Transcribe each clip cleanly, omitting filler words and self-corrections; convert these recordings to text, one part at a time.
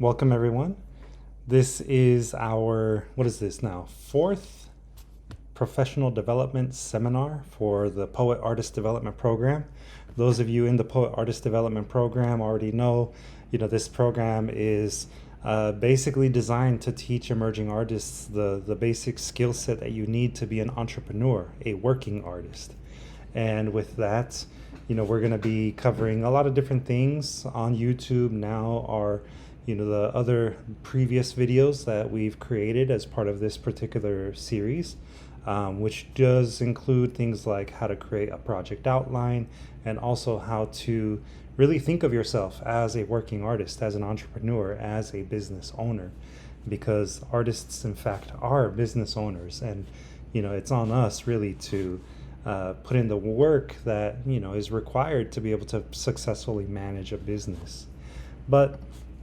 Welcome everyone. This is our, what is this now? Fourth professional development seminar for the Poet Artist Development Program. Those of you in the Poet Artist Development Program already know, this program is basically designed to teach emerging artists the basic skill set that you need to be an entrepreneur, a working artist. And with that, we're going to be covering a lot of different things on YouTube. Now are the other previous videos that we've created as part of this particular series, which does include things like how to create a project outline and also how to really think of yourself as a working artist, as an entrepreneur, as a business owner, because artists in fact are business owners, and it's on us really to put in the work that is required to be able to successfully manage a business. But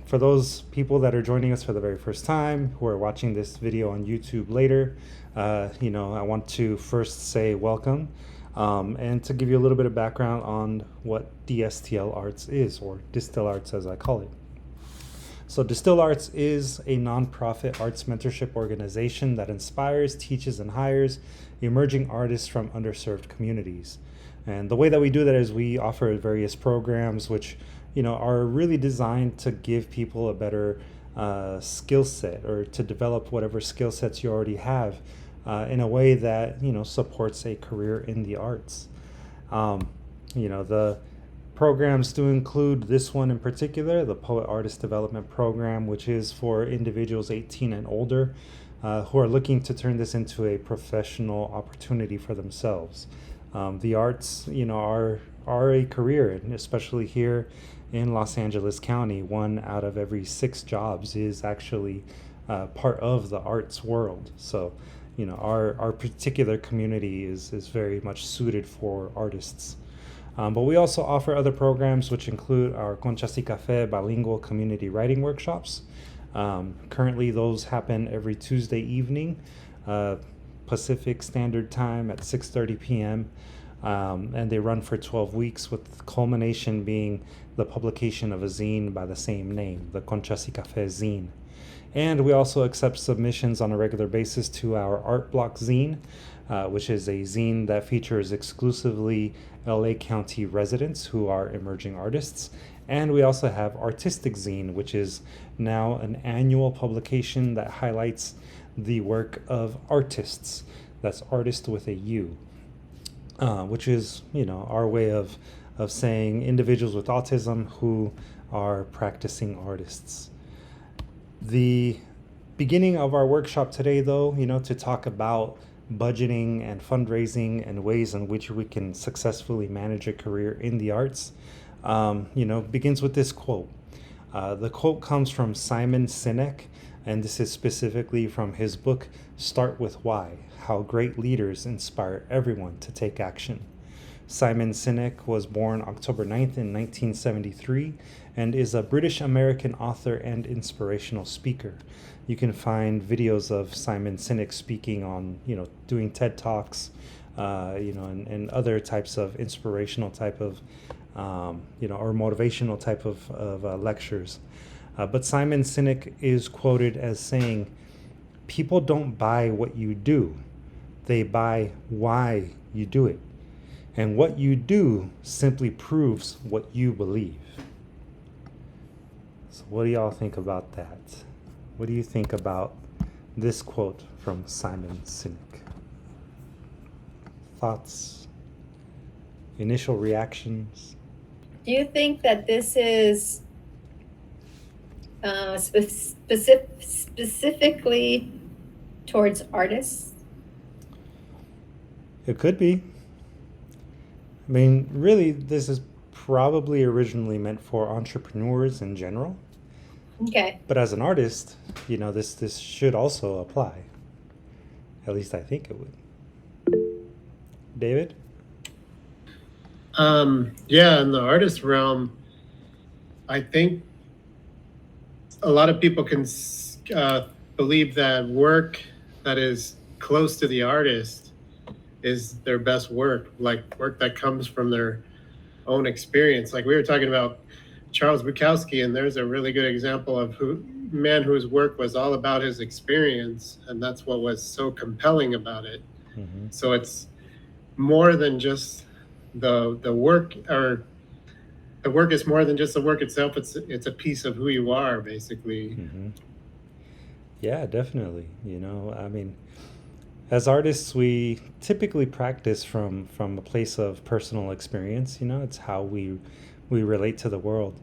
for those people that are joining us for the very first time, who are watching this video on YouTube later, I want to first say welcome, and to give you a little bit of background on what DSTL Arts is, or Distilled Arts as I call it. So Distilled Arts is a nonprofit arts mentorship organization that inspires, teaches, and hires emerging artists from underserved communities. And the way that we do that is we offer various programs which are really designed to give people a better skill set, or to develop whatever skill sets you already have in a way that supports a career in the arts. The programs do include this one in particular, the Poet Artist Development Program, which is for individuals 18 and older who are looking to turn this into a professional opportunity for themselves. The arts, are a career, and especially here in Los Angeles County, 1 out of every 6 jobs is actually part of the arts world. So, our particular community is very much suited for artists. But we also offer other programs which include our Conchas y Café bilingual community writing workshops. Currently, those happen every Tuesday evening, Pacific Standard Time at 6:30 p.m. And they run for 12 weeks, with the culmination being the publication of a zine by the same name, the Conchas y Café zine. And we also accept submissions on a regular basis to our Art Block zine, which is a zine that features exclusively LA County residents who are emerging artists. And we also have Artistic Zine, which is now an annual publication that highlights the work of artists. That's artist with a U, which is, our way of saying individuals with autism who are practicing artists. The beginning of our workshop today, though, to talk about budgeting and fundraising and ways in which we can successfully manage a career in the arts, begins with this quote. The quote comes from Simon Sinek, and this is specifically from his book, Start With Why: How Great Leaders Inspire Everyone to Take Action. Simon Sinek was born October 9th in 1973 and is a British-American author and inspirational speaker. You can find videos of Simon Sinek speaking on, doing TED Talks, and other types of inspirational type of, or motivational type of lectures. But Simon Sinek is quoted as saying, "People don't buy what you do, they buy why you do it. And what you do simply proves what you believe." So what do y'all think about that? What do you think about this quote from Simon Sinek? Thoughts? Initial reactions? Do you think that this is specifically towards artists? It could be. I mean, really, this is probably originally meant for entrepreneurs in general. Okay. But as an artist, this should also apply. At least I think it would. David? Yeah, in the artist realm, I think a lot of people can believe that work that is close to the artist is their best work, like work that comes from their own experience. Like we were talking about Charles Bukowski, and there's a really good example of man whose work was all about his experience, and that's what was so compelling about it. Mm-hmm. So it's more than just the work, or the work is more than just the work itself. It's a piece of who you are, basically. Mm-hmm. Yeah, definitely. You know, I mean, as artists, we typically practice from a place of personal experience. You know, it's how we relate to the world.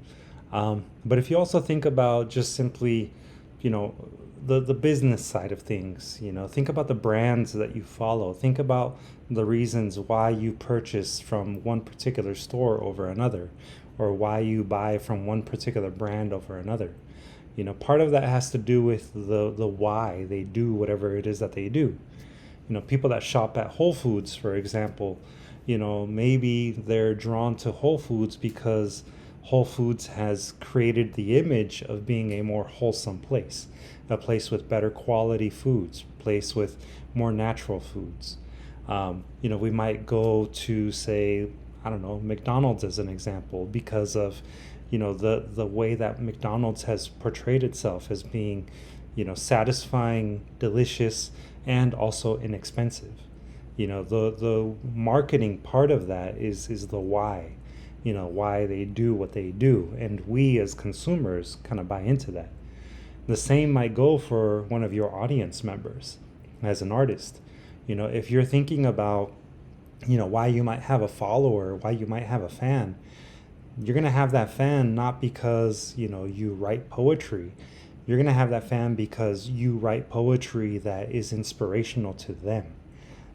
But if you also think about just simply, you know, the business side of things, you know, think about the brands that you follow. Think about the reasons why you purchase from one particular store over another, or why you buy from one particular brand over another. You know, part of that has to do with the why they do whatever it is that they do. You know, people that shop at Whole Foods, for example, you know, maybe they're drawn to Whole Foods because Whole Foods has created the image of being a more wholesome place, a place with better quality foods, a place with more natural foods. You know, we might go to, say, I don't know, McDonald's as an example, because of, you know, the way that McDonald's has portrayed itself as being, you know, satisfying, delicious, and also inexpensive. You know, the marketing part of that is the why, you know, why they do what they do, and we as consumers kind of buy into that. The same might go for one of your audience members as an artist. You know, if you're thinking about, you know, why you might have a follower, why you might have a fan, you're going to have that fan not because, you know, you write poetry. You're going to have that fan because you write poetry that is inspirational to them,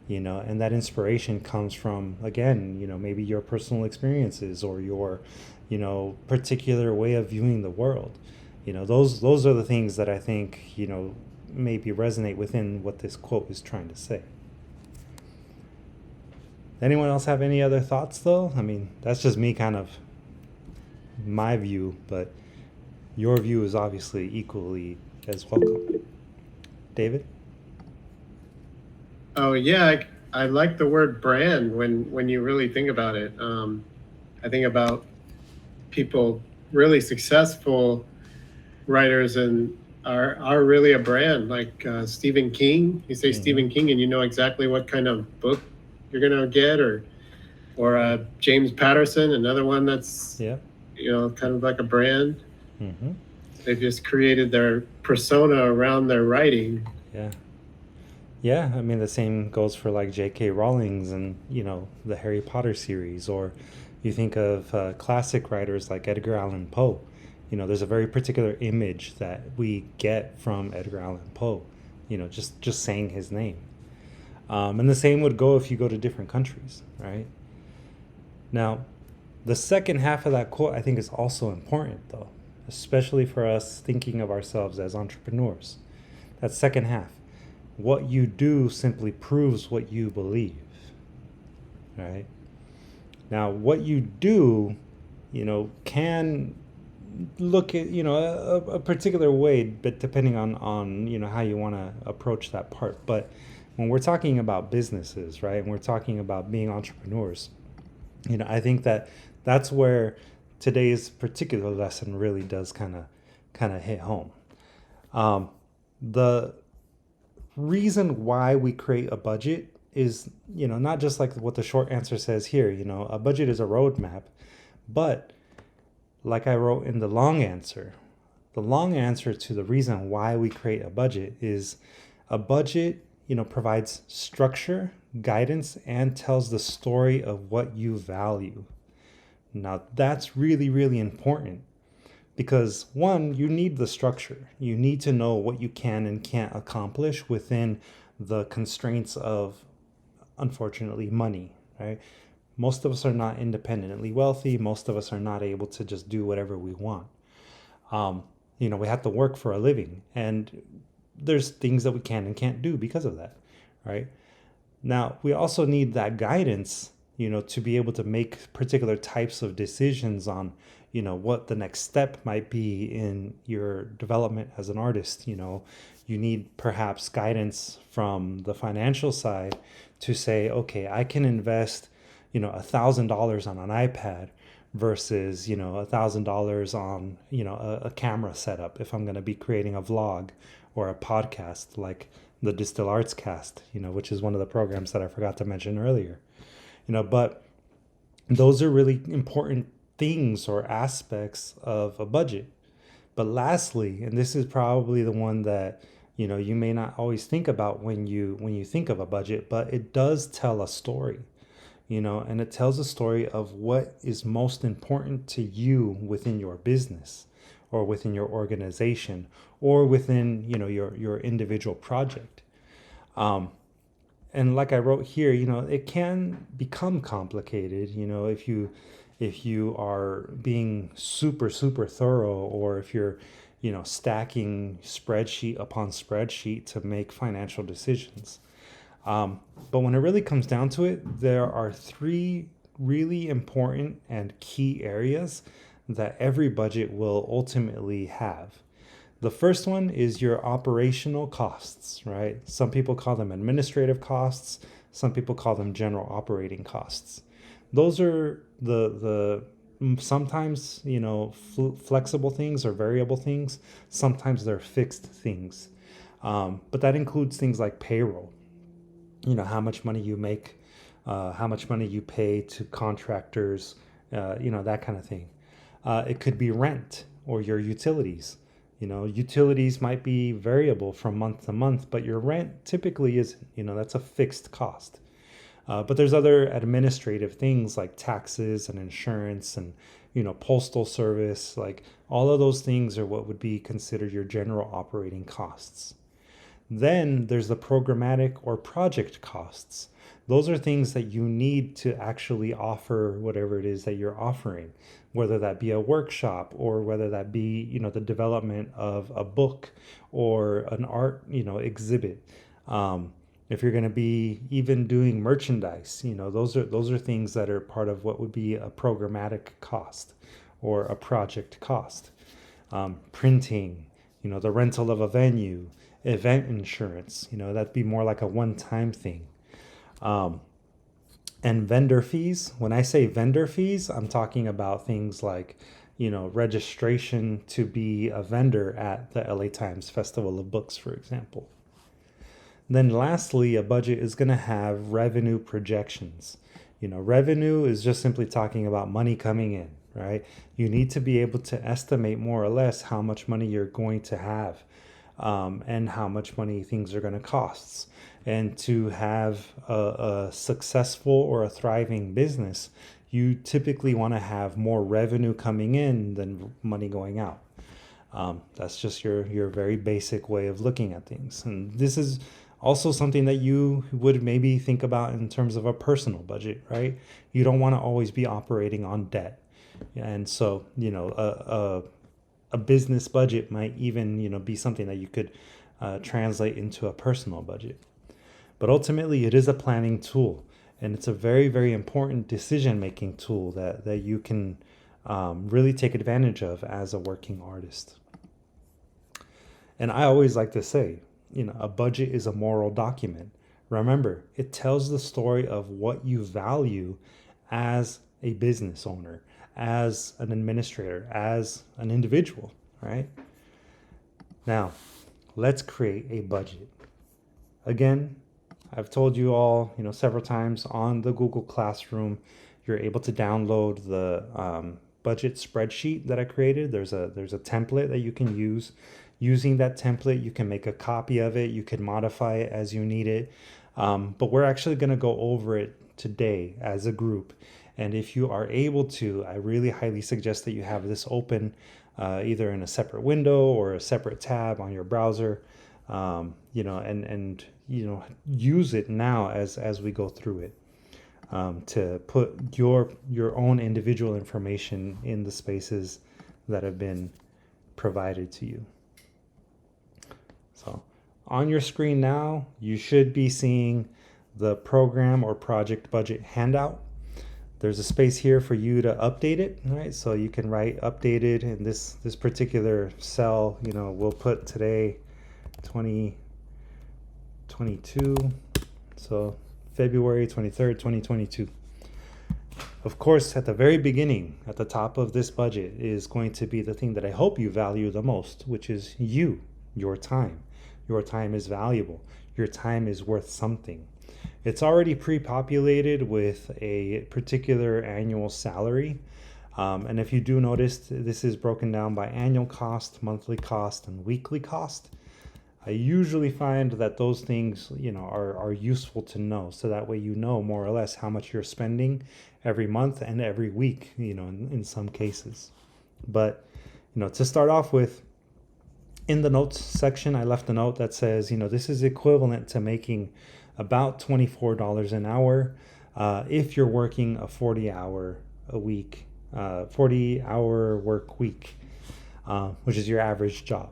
you know, and that inspiration comes from, again, you know, maybe your personal experiences or your, you know, particular way of viewing the world. You know, those are the things that I think, you know, maybe resonate within what this quote is trying to say. Anyone else have any other thoughts, though? I mean, that's just me, kind of my view, but your view is obviously equally as welcome. David? Oh yeah, I like the word brand when you really think about it. I think about people, really successful writers, and are really a brand, like Stephen King. You say Stephen King and you know exactly what kind of book you're gonna get, or James Patterson, another one that's, Yeah. you know, kind of like a brand. Mm-hmm. They've just created their persona around their writing. Yeah. Yeah, I mean, the same goes for like J.K. Rowling's and, you know, the Harry Potter series, or you think of classic writers like Edgar Allan Poe. You know, there's a very particular image that we get from Edgar Allan Poe, you know, just saying his name. And the same would go if you go to different countries, right? Now, the second half of that quote I think is also important, though, especially for us thinking of ourselves as entrepreneurs. That second half, what you do simply proves what you believe, right? Now, what you do, you know, can look at, you know, a particular way, but depending on, you know, how you want to approach that part. But when we're talking about businesses, right, and we're talking about being entrepreneurs, you know, I think that that's where today's particular lesson really does kind of hit home. The reason why we create a budget is, you know, not just like what the short answer says here. You know, a budget is a roadmap, but like I wrote in the long answer to the reason why we create a budget is a budget, you know, provides structure, guidance, and tells the story of what you value. Now, that's really, really important because, one, you need the structure. You need to know what you can and can't accomplish within the constraints of, unfortunately, money, right? Most of us are not independently wealthy. Most of us are not able to just do whatever we want. You know, we have to work for a living, and there's things that we can and can't do because of that, right? Now, we also need that guidance, you know, to be able to make particular types of decisions on, you know, what the next step might be in your development as an artist. You know, you need perhaps guidance from the financial side to say, okay, I can invest, you know, $1,000 on an iPad versus, $1,000 on, a camera setup if I'm going to be creating a vlog or a podcast like the Distilled Arts cast, which is one of the programs that I forgot to mention earlier. But those are really important things or aspects of a budget. But lastly, and this is probably the one that you may not always think about when you think of a budget, but it does tell a story, and it tells a story of what is most important to you within your business or within your organization or within your individual project. And like I wrote here, it can become complicated, if you are being super, super thorough, or if you're, stacking spreadsheet upon spreadsheet to make financial decisions. But when it really comes down to it, there are three really important and key areas that every budget will ultimately have. The first one is your operational costs, right? Some people call them administrative costs. Some people call them general operating costs. Those are the sometimes, flexible things or variable things. Sometimes they're fixed things. But that includes things like payroll, how much money you make, how much money you pay to contractors, that kind of thing. It could be rent or your utilities. Utilities might be variable from month to month, but your rent typically isn't. That's a fixed cost. But there's other administrative things like taxes and insurance and, postal service. Like all of those things are what would be considered your general operating costs. Then there's the programmatic or project costs. Those are things that you need to actually offer whatever it is that you're offering, whether that be a workshop or whether that be, the development of a book or an art, exhibit. If you're going to be even doing merchandise, those are things that are part of what would be a programmatic cost or a project cost. Printing, the rental of a venue, event insurance, that'd be more like a one-time thing. And vendor fees. When I say vendor fees, I'm talking about things like, registration to be a vendor at the LA Times Festival of Books, for example. Then lastly, a budget is going to have revenue projections. Revenue is just simply talking about money coming in, right? You need to be able to estimate more or less how much money you're going to have, and how much money things are going to cost. And to have a successful or a thriving business, you typically want to have more revenue coming in than money going out. That's just your very basic way of looking at things. And this is also something that you would maybe think about in terms of a personal budget, right? You don't want to always be operating on debt. And so, a business budget might even, be something that you could translate into a personal budget. But ultimately, it is a planning tool, and it's a very, very important decision-making tool that you can really take advantage of as a working artist. And I always like to say, a budget is a moral document. Remember, it tells the story of what you value as a business owner, as an administrator, as an individual, right? Now, let's create a budget. Again, I've told you all, several times on the Google Classroom, you're able to download the budget spreadsheet that I created. There's a template that you can use. Using that template, you can make a copy of it. You can modify it as you need it. But we're actually going to go over it today as a group. And if you are able to, I really highly suggest that you have this open either in a separate window or a separate tab on your browser, and use it now as we go through it, to put your own individual information in the spaces that have been provided to you. So on your screen now, you should be seeing the program or project budget handout. There's a space here for you to update it, right? So you can write updated in this particular cell. We'll put today 2022, so February 23rd, 2022. Of course, at the very beginning, at the top of this budget, is going to be the thing that I hope you value the most, which is you, your time. Your time is valuable. Your time is worth something. It's already pre-populated with a particular annual salary. And if you do notice, this is broken down by annual cost, monthly cost, and weekly cost. I usually find that those things, are useful to know. So that way you know more or less how much you're spending every month and every week, in some cases. But, to start off with, in the notes section, I left a note that says, this is equivalent to making about $24 an hour if you're working a 40-hour a week, 40-hour work week, which is your average job,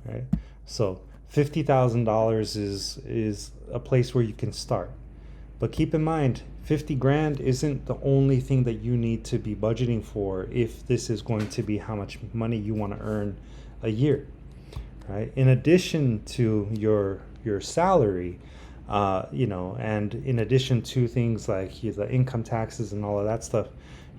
right? So $50,000 is a place where you can start. But keep in mind, 50 grand isn't the only thing that you need to be budgeting for if this is going to be how much money you want to earn a year, right? In addition to your salary, and in addition to things like the income taxes and all of that stuff,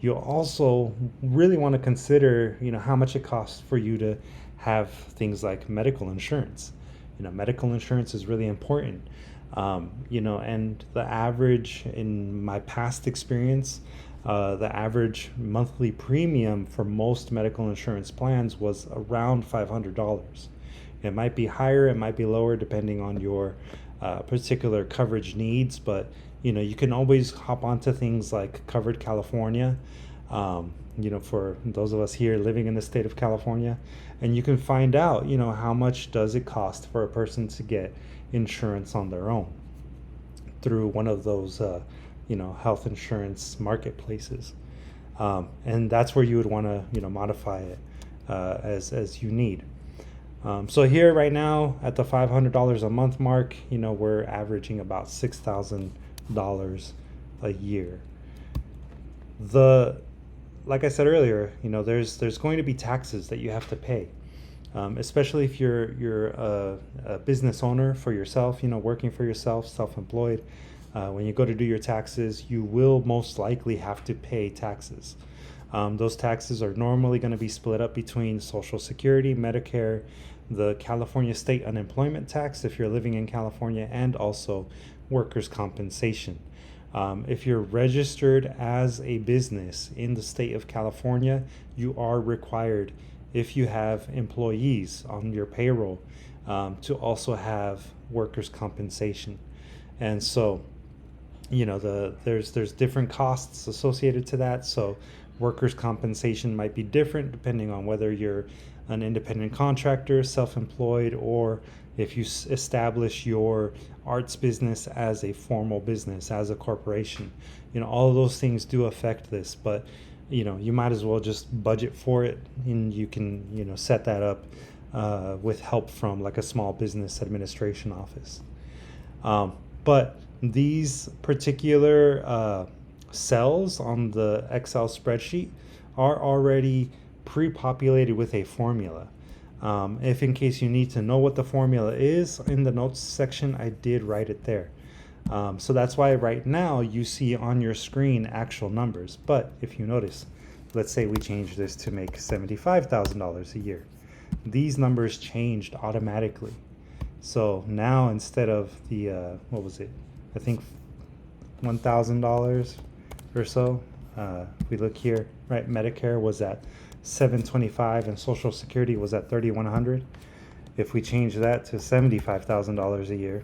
you also really want to consider, how much it costs for you to have things like medical insurance. Medical insurance is really important. And the average, in my past experience, the average monthly premium for most medical insurance plans was around $500. It might be higher, it might be lower, depending on your particular coverage needs, but you can always hop onto things like Covered California, for those of us here living in the state of California, and you can find out, how much does it cost for a person to get insurance on their own through one of those, health insurance marketplaces. And that's where you would want to, modify it as you need. So here right now at the $500 a month mark, we're averaging about $6,000 a year. Like I said earlier, there's going to be taxes that you have to pay, especially if you're a business owner for yourself, working for yourself, self-employed. When you go to do your taxes, you will most likely have to pay taxes. Those taxes are normally going to be split up between Social Security, Medicare, the California state unemployment tax if you're living in California, and also workers' compensation. If you're registered as a business in the state of California, you are required, if you have employees on your payroll, to also have workers' compensation. And so, there's different costs associated to that. So workers' compensation might be different depending on whether you're an independent contractor, self-employed, or if you establish your arts business as a formal business, as a corporation. All of those things do affect this, but you might as well just budget for it, and you can set that up with help from like a small business administration office. But these particular cells on the Excel spreadsheet are already pre-populated with a formula. If in case you need to know what the formula is, in the notes section, I did write it there. So that's why right now you see on your screen actual numbers. But if you notice, let's say we change this to make $75,000 a year. These numbers changed automatically. So now instead of the, what was it? I think $1,000 or so. If we look here, right, Medicare was at $725 and Social Security was at $3,100. If we change that to $75,000 a year,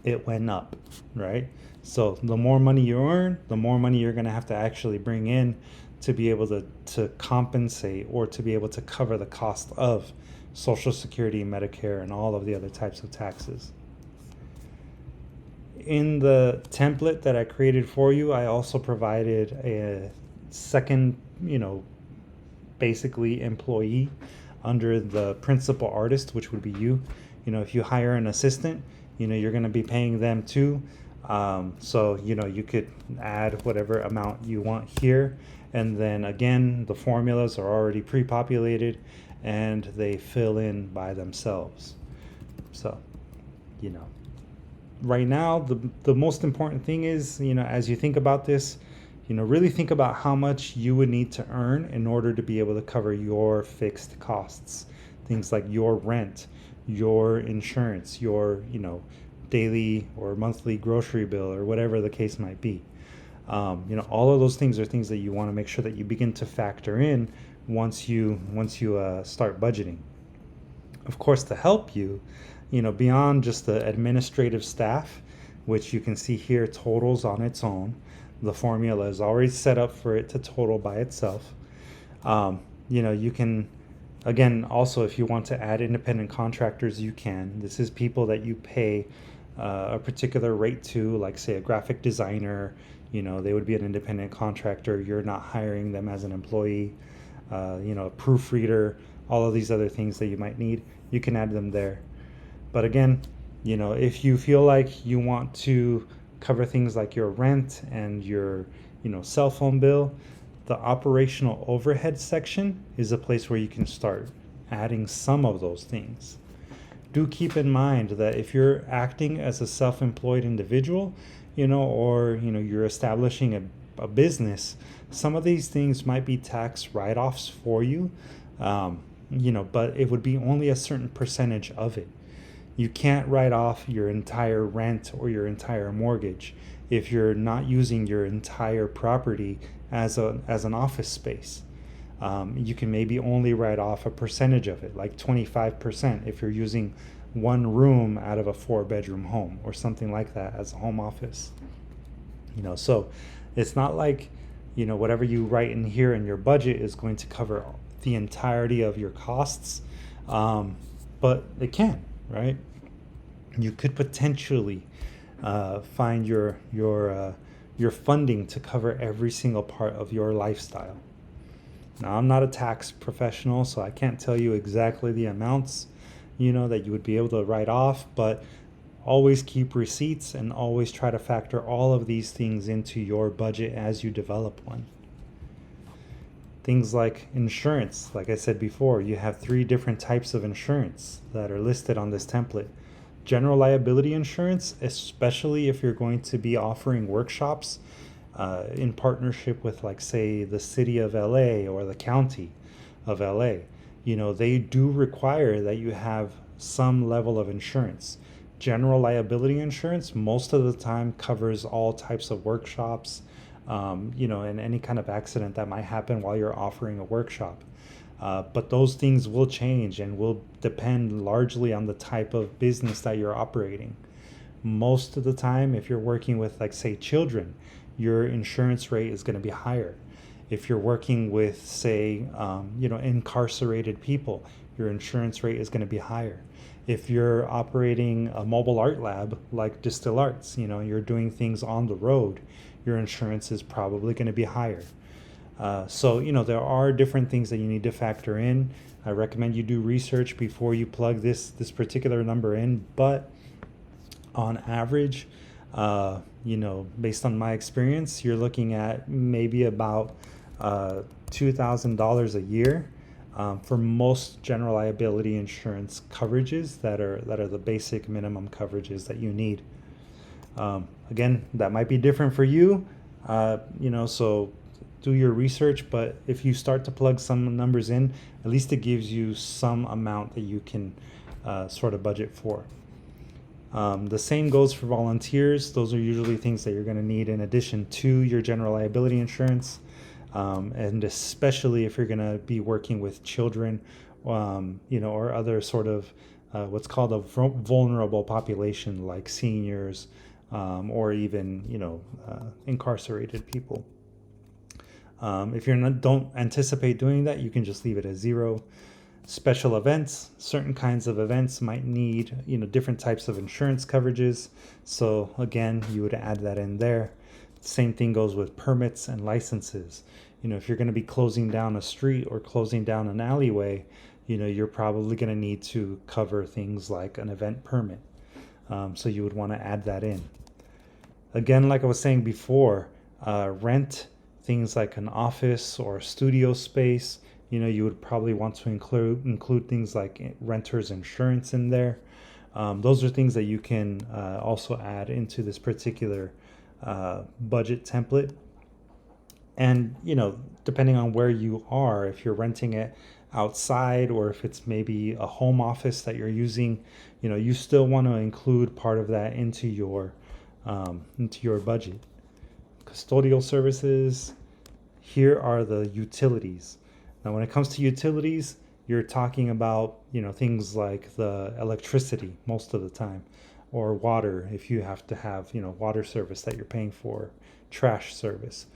it went up, right? So the more money you earn, the more money you're going to have to actually bring in to be able to compensate or to be able to cover the cost of Social Security, Medicare, and all of the other types of taxes. In the template that I created for you, I also provided a second, basically employee under the principal artist, which would be you. If you hire an assistant, you're going to be paying them too. So, you could add whatever amount you want here. And then again, the formulas are already pre-populated and they fill in by themselves. So, right now, the most important thing is, as you think about this, Really think about how much you would need to earn in order to be able to cover your fixed costs. Things like your rent, your insurance, your, daily or monthly grocery bill, or whatever the case might be. All of those things are things that you want to make sure that you begin to factor in once you start budgeting. Of course, to help you, beyond just the administrative staff, which you can see here totals on its own. The formula is already set up for it to total by itself. You can, again, also, if you want to add independent contractors, you can. This is people that you pay a particular rate to, like, say, a graphic designer. They would be an independent contractor. You're not hiring them as an employee. A proofreader, all of these other things that you might need, you can add them there. But again, if you feel like you want to cover things like your rent and your, cell phone bill, the operational overhead section is a place where you can start adding some of those things. Do keep in mind that if you're acting as a self-employed individual, or, you're establishing a business, some of these things might be tax write-offs for you, but it would be only a certain percentage of it. You can't write off your entire rent or your entire mortgage if you're not using your entire property as an office space. You can maybe only write off a percentage of it, like 25%, if you're using one room out of a 4-bedroom home or something like that as a home office. So it's not like, whatever you write in here in your budget is going to cover the entirety of your costs, but it can, right? You could potentially find your funding to cover every single part of your lifestyle. Now, I'm not a tax professional, so I can't tell you exactly the amounts, that you would be able to write off, but always keep receipts and always try to factor all of these things into your budget as you develop one. Things like insurance, like I said before, you have 3 different types of insurance that are listed on this template. General liability insurance, especially if you're going to be offering workshops in partnership with, like, say, the city of LA or the county of LA. They do require that you have some level of insurance. General liability insurance most of the time covers all types of workshops, and any kind of accident that might happen while you're offering a workshop. But those things will change and will depend largely on the type of business that you're operating. Most of the time, if you're working with, like, say, children, your insurance rate is going to be higher. If you're working with, say, incarcerated people, your insurance rate is going to be higher. If you're operating a mobile art lab like Distilled Arts, you're doing things on the road, your insurance is probably going to be higher. So there are different things that you need to factor in. I recommend you do research before you plug this particular number in, but on average, based on my experience, you're looking at maybe about $2,000 a year for most general liability insurance coverages that are the basic minimum coverages that you need. Again, that might be different for you, so do your research, but if you start to plug some numbers in, at least it gives you some amount that you can sort of budget for. The same goes for volunteers. Those are usually things that you're going to need in addition to your general liability insurance, and especially if you're going to be working with children, or other sort of what's called a vulnerable population, like seniors, or even incarcerated people. If you don't anticipate doing that, you can just leave it as 0. Special events, certain kinds of events might need, different types of insurance coverages. So again, you would add that in there. Same thing goes with permits and licenses. If you're going to be closing down a street or closing down an alleyway, you're probably going to need to cover things like an event permit. So you would want to add that in. Again, like I was saying before, rent, things like an office or studio space, you would probably want to include things like renter's insurance in there. Those are things that you can also add into this particular budget template. And, depending on where you are, if you're renting it outside or if it's maybe a home office that you're using, you still want to include part of that into your budget. Custodial services, here are the utilities. Now, when it comes to utilities, you're talking about, things like the electricity most of the time, or water if you have to have, water service that you're paying for, trash service.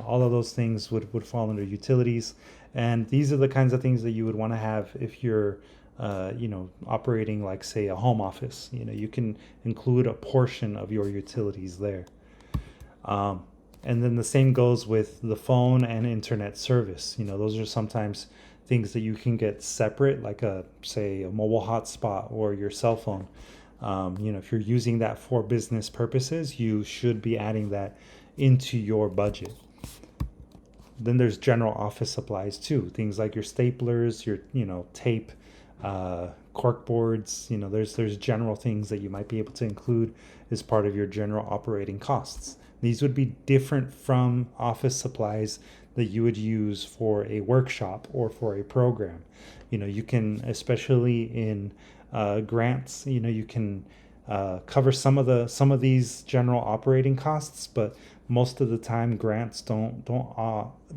All of those things would fall under utilities. And these are the kinds of things that you would want to have if you're, operating like, say, a home office. You can include a portion of your utilities there. And then the same goes with the phone and internet service. Those are sometimes things that you can get separate, like say a mobile hotspot or your cell phone. If you're using that for business purposes, you should be adding that into your budget. Then there's general office supplies too, things like your staplers, your tape, cork boards. There's general things that you might be able to include as part of your general operating costs. These would be different from office supplies that you would use for a workshop or for a program. You can, especially in grants, you can cover some of these general operating costs, but most of the time grants don't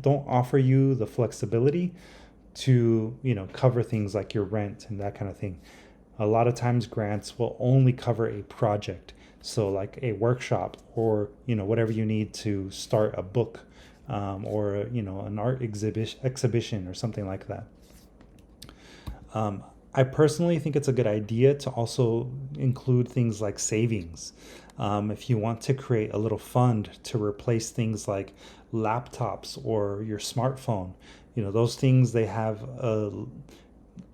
offer you the flexibility to cover things like your rent and that kind of thing. A lot of times grants will only cover a project, so like a workshop or whatever you need to start a book, or an art exhibition or something like that. I personally think it's a good idea to also include things like savings. If you want to create a little fund to replace things like laptops or your smartphone, those things, they have a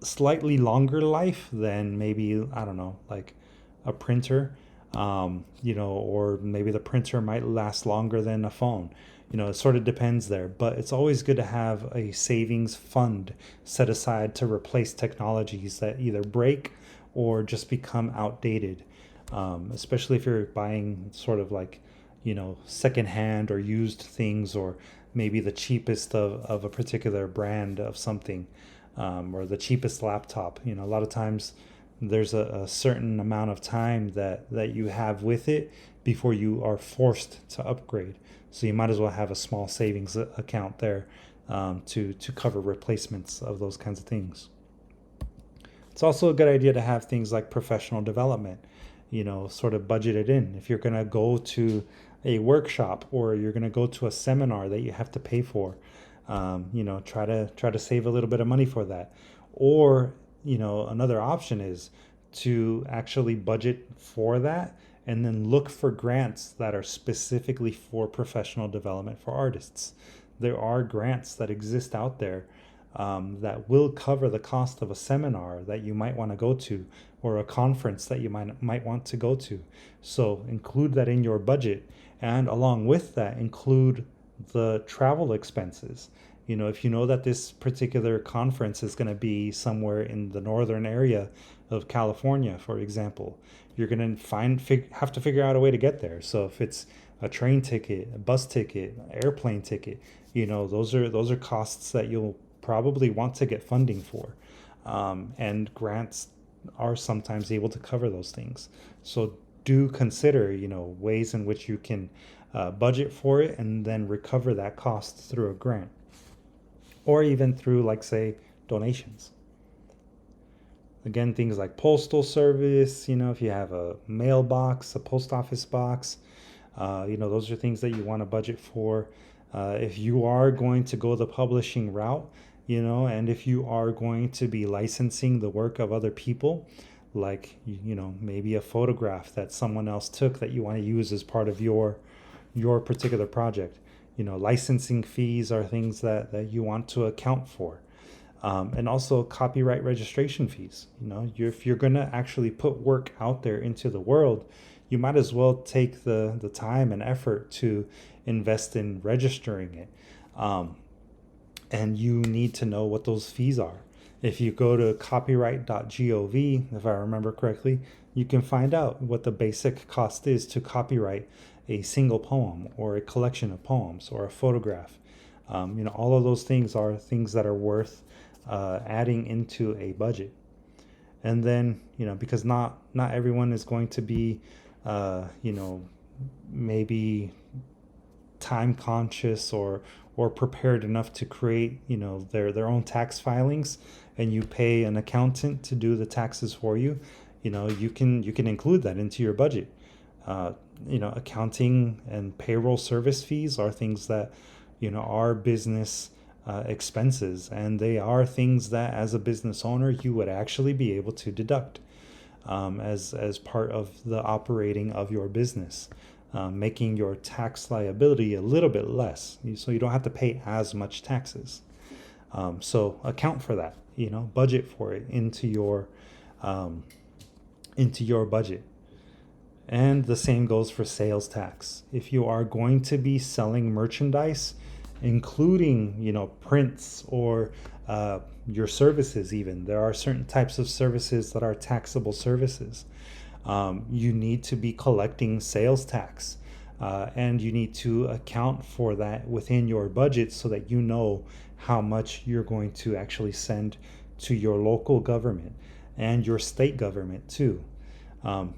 slightly longer life than maybe, I don't know, like a printer, or maybe the printer might last longer than a phone. It sort of depends there, but it's always good to have a savings fund set aside to replace technologies that either break or just become outdated. Especially if you're buying sort of like, secondhand or used things, or maybe the cheapest of a particular brand of something, or the cheapest laptop. A lot of times there's a certain amount of time that you have with it before you are forced to upgrade. So you might as well have a small savings account there, to cover replacements of those kinds of things. It's also a good idea to have things like professional development, sort of budgeted in. If you're going to go to a workshop or you're going to go to a seminar that you have to pay for, try to save a little bit of money for that. Or, another option is to actually budget for that and then look for grants that are specifically for professional development for artists. There are grants that exist out there, that will cover the cost of a seminar that you might want to go to, or a conference that you might want to go to. So include that in your budget, and along with that, include the travel expenses. If you know that this particular conference is going to be somewhere in the northern area of California, for example, you're going to have to figure out a way to get there. So if it's a train ticket, a bus ticket, airplane ticket, those are costs that you'll probably want to get funding for. And grants are sometimes able to cover those things. So do consider, ways in which you can budget for it and then recover that cost through a grant, or even through, like, say, donations. Again, things like postal service, if you have a mailbox, a post office box, those are things that you want to budget for. If you are going to go the publishing route, and if you are going to be licensing the work of other people, like, maybe a photograph that someone else took that you want to use as part of your particular project, licensing fees are things that you want to account for. And also copyright registration fees. If you're going to actually put work out there into the world, you might as well take the time and effort to invest in registering it. And you need to know what those fees are. If you go to copyright.gov, if I remember correctly, you can find out what the basic cost is to copyright a single poem or a collection of poems or a photograph. All of those things are things that are worth adding into a budget. And then, because not everyone is going to be, maybe time conscious or prepared enough to create, their own tax filings, and you pay an accountant to do the taxes for you. You can include that into your budget. Accounting and payroll service fees are things that are business expenses, and they are things that, as a business owner, you would actually be able to deduct as part of the operating of your business, making your tax liability a little bit less, so you don't have to pay as much taxes. So account for that, budget for it into your budget. And the same goes for sales tax. If you are going to be selling merchandise, including prints or your services, even there are certain types of services that are taxable services. You need to be collecting sales tax, and you need to account for that within your budget so that you know how much you're going to actually send to your local government and your state government too.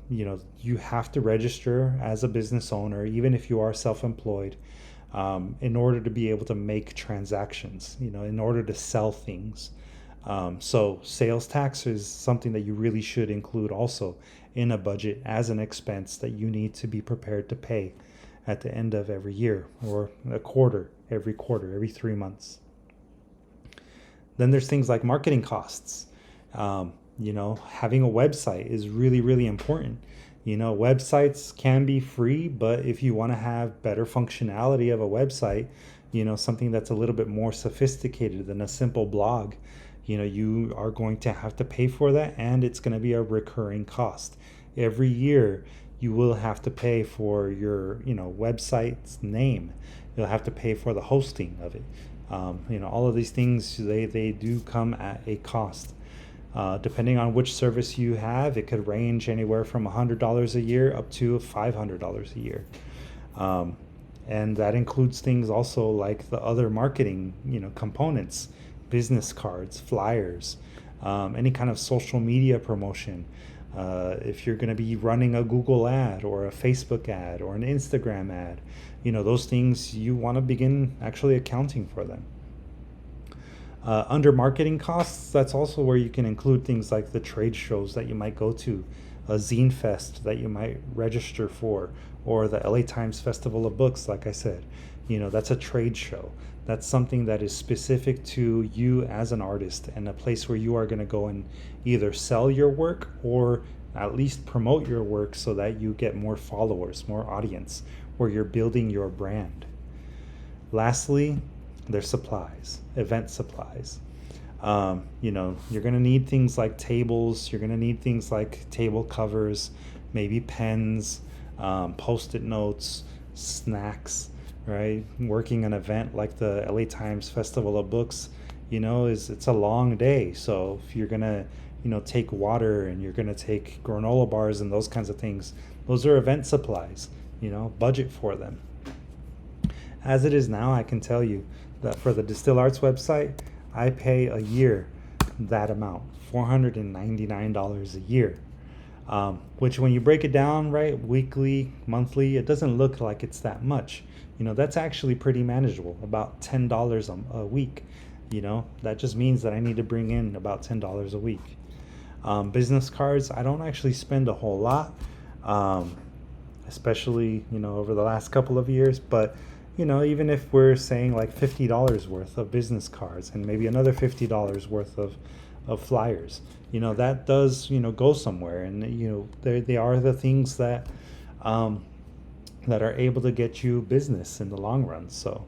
You have to register as a business owner, even if you are self-employed, in order to be able to make transactions, in order to sell things. So sales tax is something that you really should include also in a budget as an expense that you need to be prepared to pay at the end of every year, or every quarter, every 3 months. Then there's things like marketing costs. Having a website is really, really important. Websites can be free, but if you want to have better functionality of a website, something that's a little bit more sophisticated than a simple blog, you are going to have to pay for that, and it's going to be a recurring cost. Every year, you will have to pay for your, website's name. You'll have to pay for the hosting of it. All of these things, they do come at a cost. Depending on which service you have, it could range anywhere from $100 a year up to $500 a year. And that includes things also like the other marketing, components, business cards, flyers, any kind of social media promotion. If you're going to be running a Google ad or a Facebook ad or an Instagram ad, those things, you want to begin actually accounting for them. Under marketing costs, that's also where you can include things like the trade shows that you might go to, a zine fest that you might register for, or the LA Times Festival of Books, like I said. That's a trade show. That's something that is specific to you as an artist, and a place where you are going to go and either sell your work or at least promote your work so that you get more followers, more audience, where you're building your brand. Lastly, there's supplies, event supplies. You're going to need things like tables. You're going to need things like table covers, maybe pens, post-it notes, snacks, right? Working an event like the LA Times Festival of Books, it's a long day. So if you're going to, take water, and you're going to take granola bars and those kinds of things, those are event supplies, budget for them. As it is now, I can tell you that for the Distilled Arts website, I pay a year that amount, $499 a year. Which, when you break it down, right, weekly, monthly, it doesn't look like it's that much. That's actually pretty manageable, about $10 a week. That just means that I need to bring in about $10 a week. Business cards, I don't actually spend a whole lot, especially, over the last couple of years, but even if we're saying like $50 worth of business cards and maybe another $50 worth of flyers, that does, go somewhere. And, they are the things that are able to get you business in the long run. So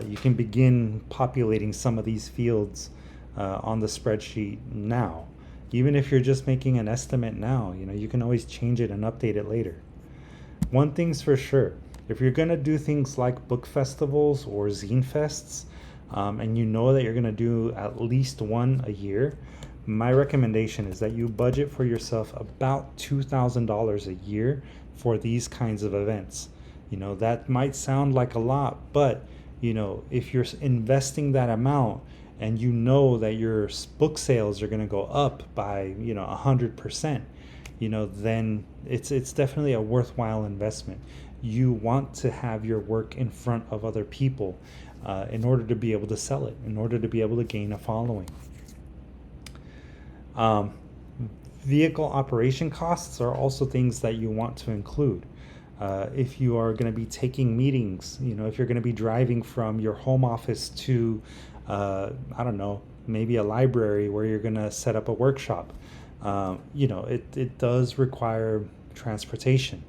you can begin populating some of these fields on the spreadsheet now. Even if you're just making an estimate now, you can always change it and update it later. One thing's for sure. If you're going to do things like book festivals or zine fests, and that you're going to do at least one a year, my recommendation is that you budget for yourself about $2,000 a year for these kinds of events. That might sound like a lot, but if you're investing that amount and you know that your book sales are going to go up by 100%, then it's definitely a worthwhile investment. You want to have your work in front of other people in order to be able to sell it, in order to be able to gain a following. Vehicle operation costs are also things that you want to include. If you are going to be taking meetings, if you're going to be driving from your home office to, I don't know, maybe a library where you're going to set up a workshop, it does require transportation.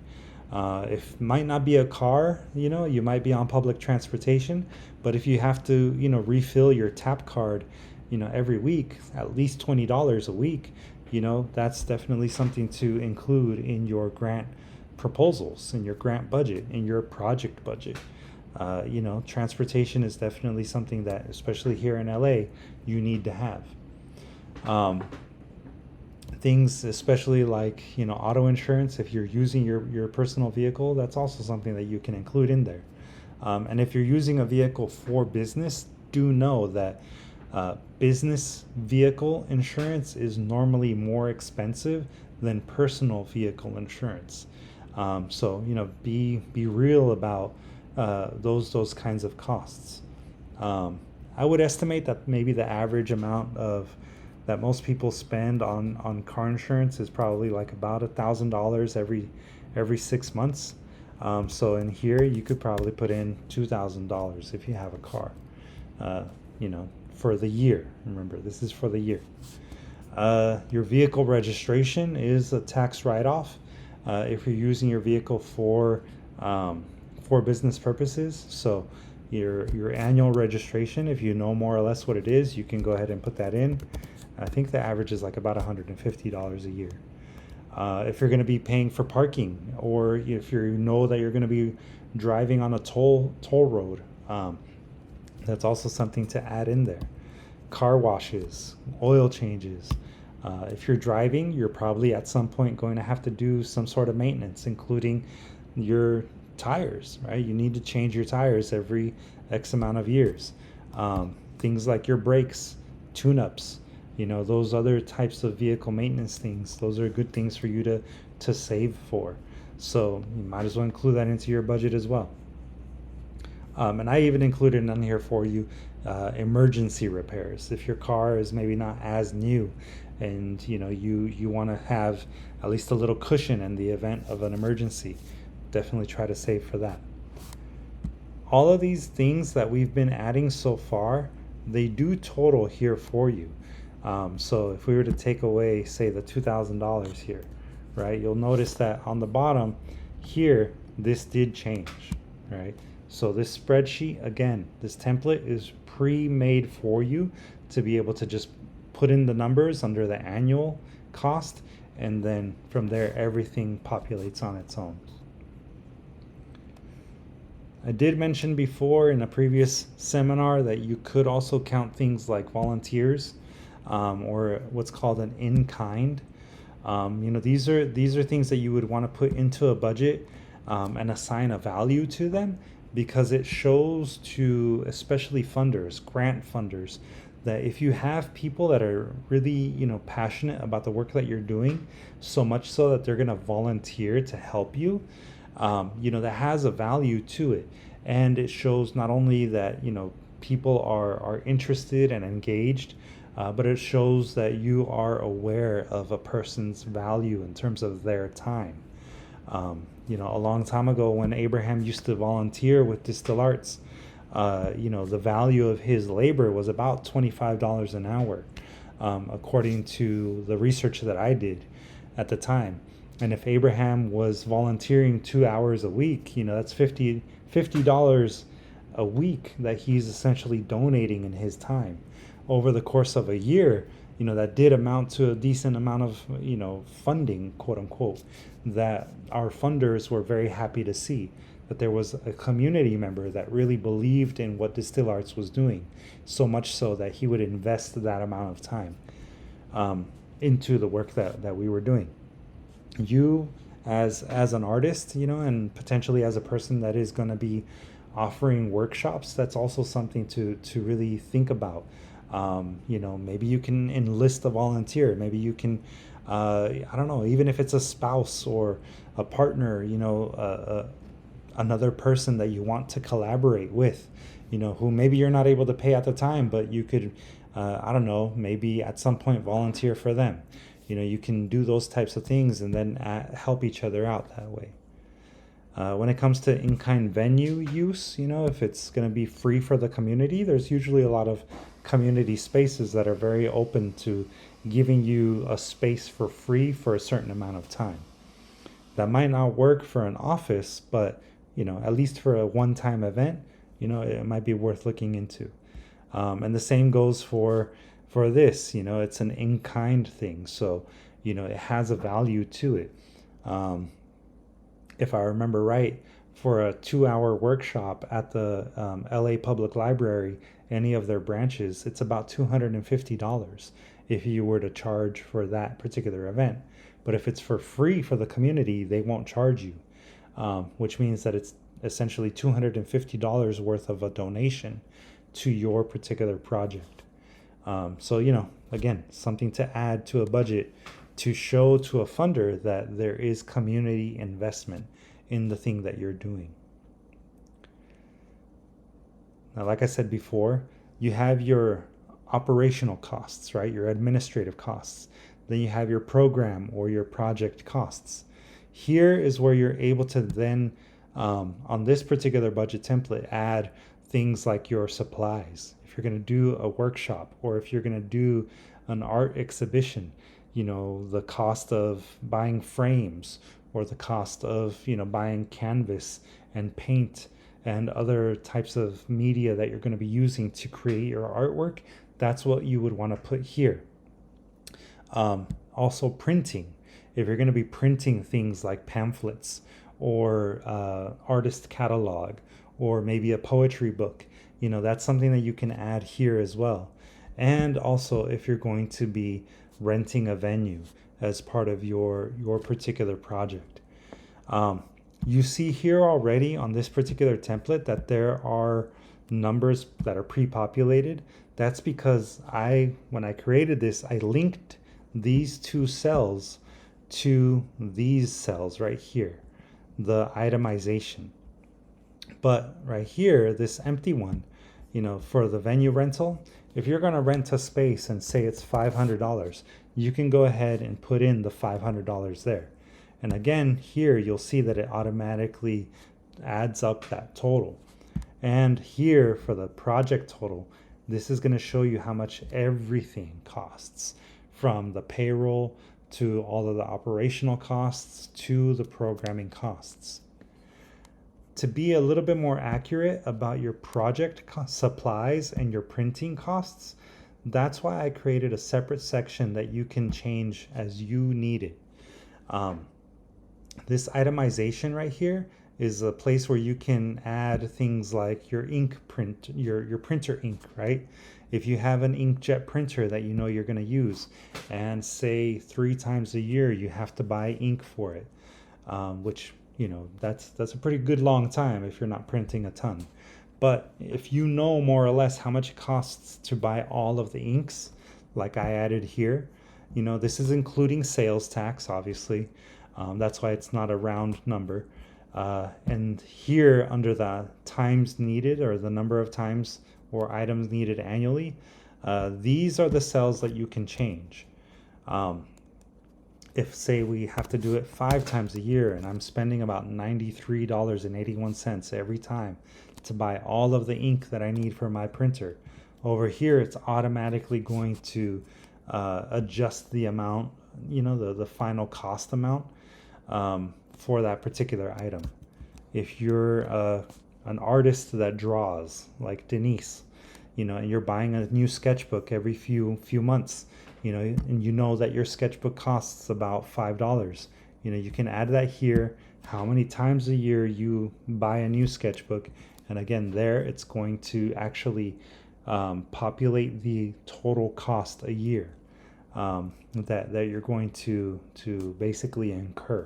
If might not be a car, you might be on public transportation, but if you have to, refill your tap card, every week, at least $20 a week, that's definitely something to include in your grant proposals, in your grant budget, in your project budget. Transportation is definitely something that, especially here in LA, you need to have. Things, especially like, auto insurance, if you're using your personal vehicle, that's also something that you can include in there. And if you're using a vehicle for business, do know that business vehicle insurance is normally more expensive than personal vehicle insurance. So be real about those kinds of costs. I would estimate that maybe the average amount that most people spend on car insurance is probably like about $1,000 every 6 months. So in here you could probably put in $2,000 if you have a car, for the year. Remember, this is for the year. Your vehicle registration is a tax write-off if you're using your vehicle for business purposes. So your annual registration, if you know more or less what it is, you can go ahead and put that in. I think the average is like about $150 a year. If you're going to be paying for parking, or if you know that you're going to be driving on a toll road, that's also something to add in there. Car washes, oil changes. If you're driving, you're probably at some point going to have to do some sort of maintenance, including your tires, right? You need to change your tires every X amount of years. Things like your brakes, tune-ups, those other types of vehicle maintenance things, those are good things for you to save for. So you might as well include that into your budget as well. And I even included on here for you emergency repairs. If your car is maybe not as new, and you want to have at least a little cushion in the event of an emergency, definitely try to save for that. All of these things that we've been adding so far, they do total here for you. So if we were to take away, say, the $2,000 here, right, you'll notice that on the bottom here, this did change, right? So this spreadsheet, again, this template is pre-made for you to be able to just put in the numbers under the annual cost, and then from there everything populates on its own. I did mention before in a previous seminar that you could also count things like volunteers, or what's called an in-kind. These are things that you would want to put into a budget and assign a value to them, because it shows to especially funders, grant funders, that if you have people that are really passionate about the work that you're doing, so much so that they're going to volunteer to help you, that has a value to it. And it shows not only that people are interested and engaged, but it shows that you are aware of a person's value in terms of their time. A long time ago, when Abraham used to volunteer with Distilled Arts, the value of his labor was about $25 an hour, according to the research that I did at the time. And if Abraham was volunteering 2 hours a week, that's $50 a week that he's essentially donating in his time. Over the course of a year, that did amount to a decent amount of, funding, quote unquote, that our funders were very happy to see, that there was a community member that really believed in what Distilled Arts was doing, so much so that he would invest that amount of time into the work that we were doing. You, as an artist, and potentially as a person that is going to be offering workshops, that's also something to really think about. Maybe you can enlist a volunteer. Maybe you can, I don't know, even if it's a spouse or a partner, another person that you want to collaborate with, who maybe you're not able to pay at the time, but you could, I don't know, maybe at some point volunteer for them. You can do those types of things and then help each other out that way. When it comes to in-kind venue use, if it's going to be free for the community, there's usually a lot of community spaces that are very open to giving you a space for free for a certain amount of time. That might not work for an office, but at least for a one-time event, it might be worth looking into. And the same goes for this. It's an in-kind thing, so it has a value to it. If I remember right, for a 2-hour workshop at the LA Public Library, any of their branches, it's about $250 if you were to charge for that particular event. But if it's for free for the community, they won't charge you, which means that it's essentially $250 worth of a donation to your particular project. So, again, something to add to a budget to show to a funder that there is community investment in the thing that you're doing. Now, like I said before, you have your operational costs, right? Your administrative costs. Then you have your program or your project costs. Here is where you're able to then, on this particular budget template, add things like your supplies. If you're going to do a workshop or if you're going to do an art exhibition, the cost of buying frames or the cost of, buying canvas and paint and other types of media that you're going to be using to create your artwork, that's what you would want to put here. Also printing. If you're going to be printing things like pamphlets or artist catalog or maybe a poetry book, that's something that you can add here as well. And also if you're going to be renting a venue as part of your particular project. You see here already on this particular template that there are numbers that are pre-populated. That's because when I created this, I linked these two cells to these cells right here, the itemization. But right here, this empty one, for the venue rental, if you're going to rent a space and say it's $500, you can go ahead and put in the $500 there. And again, here you'll see that it automatically adds up that total. And here for the project total, this is going to show you how much everything costs, from the payroll to all of the operational costs to the programming costs. To be a little bit more accurate about your project supplies and your printing costs, that's why I created a separate section that you can change as you need it. This itemization right here is a place where you can add things like your ink print, your printer ink, right? If you have an inkjet printer that you're going to use, and say 3 times a year you have to buy ink for it, which that's a pretty good long time if you're not printing a ton. But if you know more or less how much it costs to buy all of the inks, like I added here, this is including sales tax, obviously. That's why it's not a round number. And here under the times needed, or the number of times or items needed annually, these are the cells that you can change. If say we have to do it 5 times a year and I'm spending about $93.81 every time to buy all of the ink that I need for my printer, over here it's automatically going to adjust the amount, the final cost amount for that particular item. If you're an artist that draws, like Denise, and you're buying a new sketchbook every few months, and that your sketchbook costs about $5, you can add that here, how many times a year you buy a new sketchbook, and again there it's going to actually populate the total cost a year that you're going to basically incur.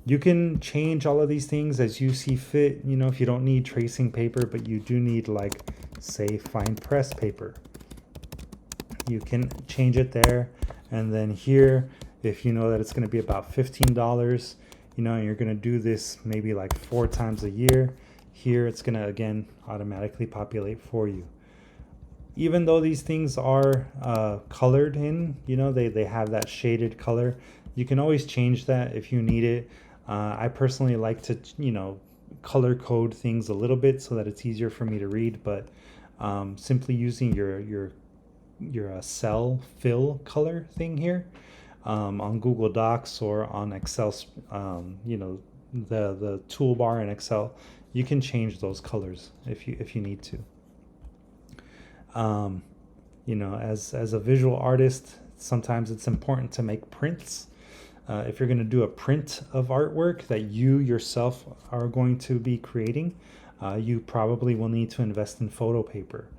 You can change all of these things as you see fit. You know, if you don't need tracing paper, but you do need, like, say, fine press paper, you can change it there. And then here, if you know that it's going to be about $15, you know, and you're going to do this maybe like 4 times a year, here it's going to again automatically populate for you. Even though these things are colored in, you know, they have that shaded color, you can always change that if you need it. I personally like to, you know, color code things a little bit so that it's easier for me to read, but simply using your cell fill color thing here on Google Docs or on Excel, you know, the toolbar in Excel, you can change those colors if you need to. You know, as a visual artist, sometimes it's important to make prints. If you're going to do a print of artwork that you yourself are going to be creating, you probably will need to invest in photo paper.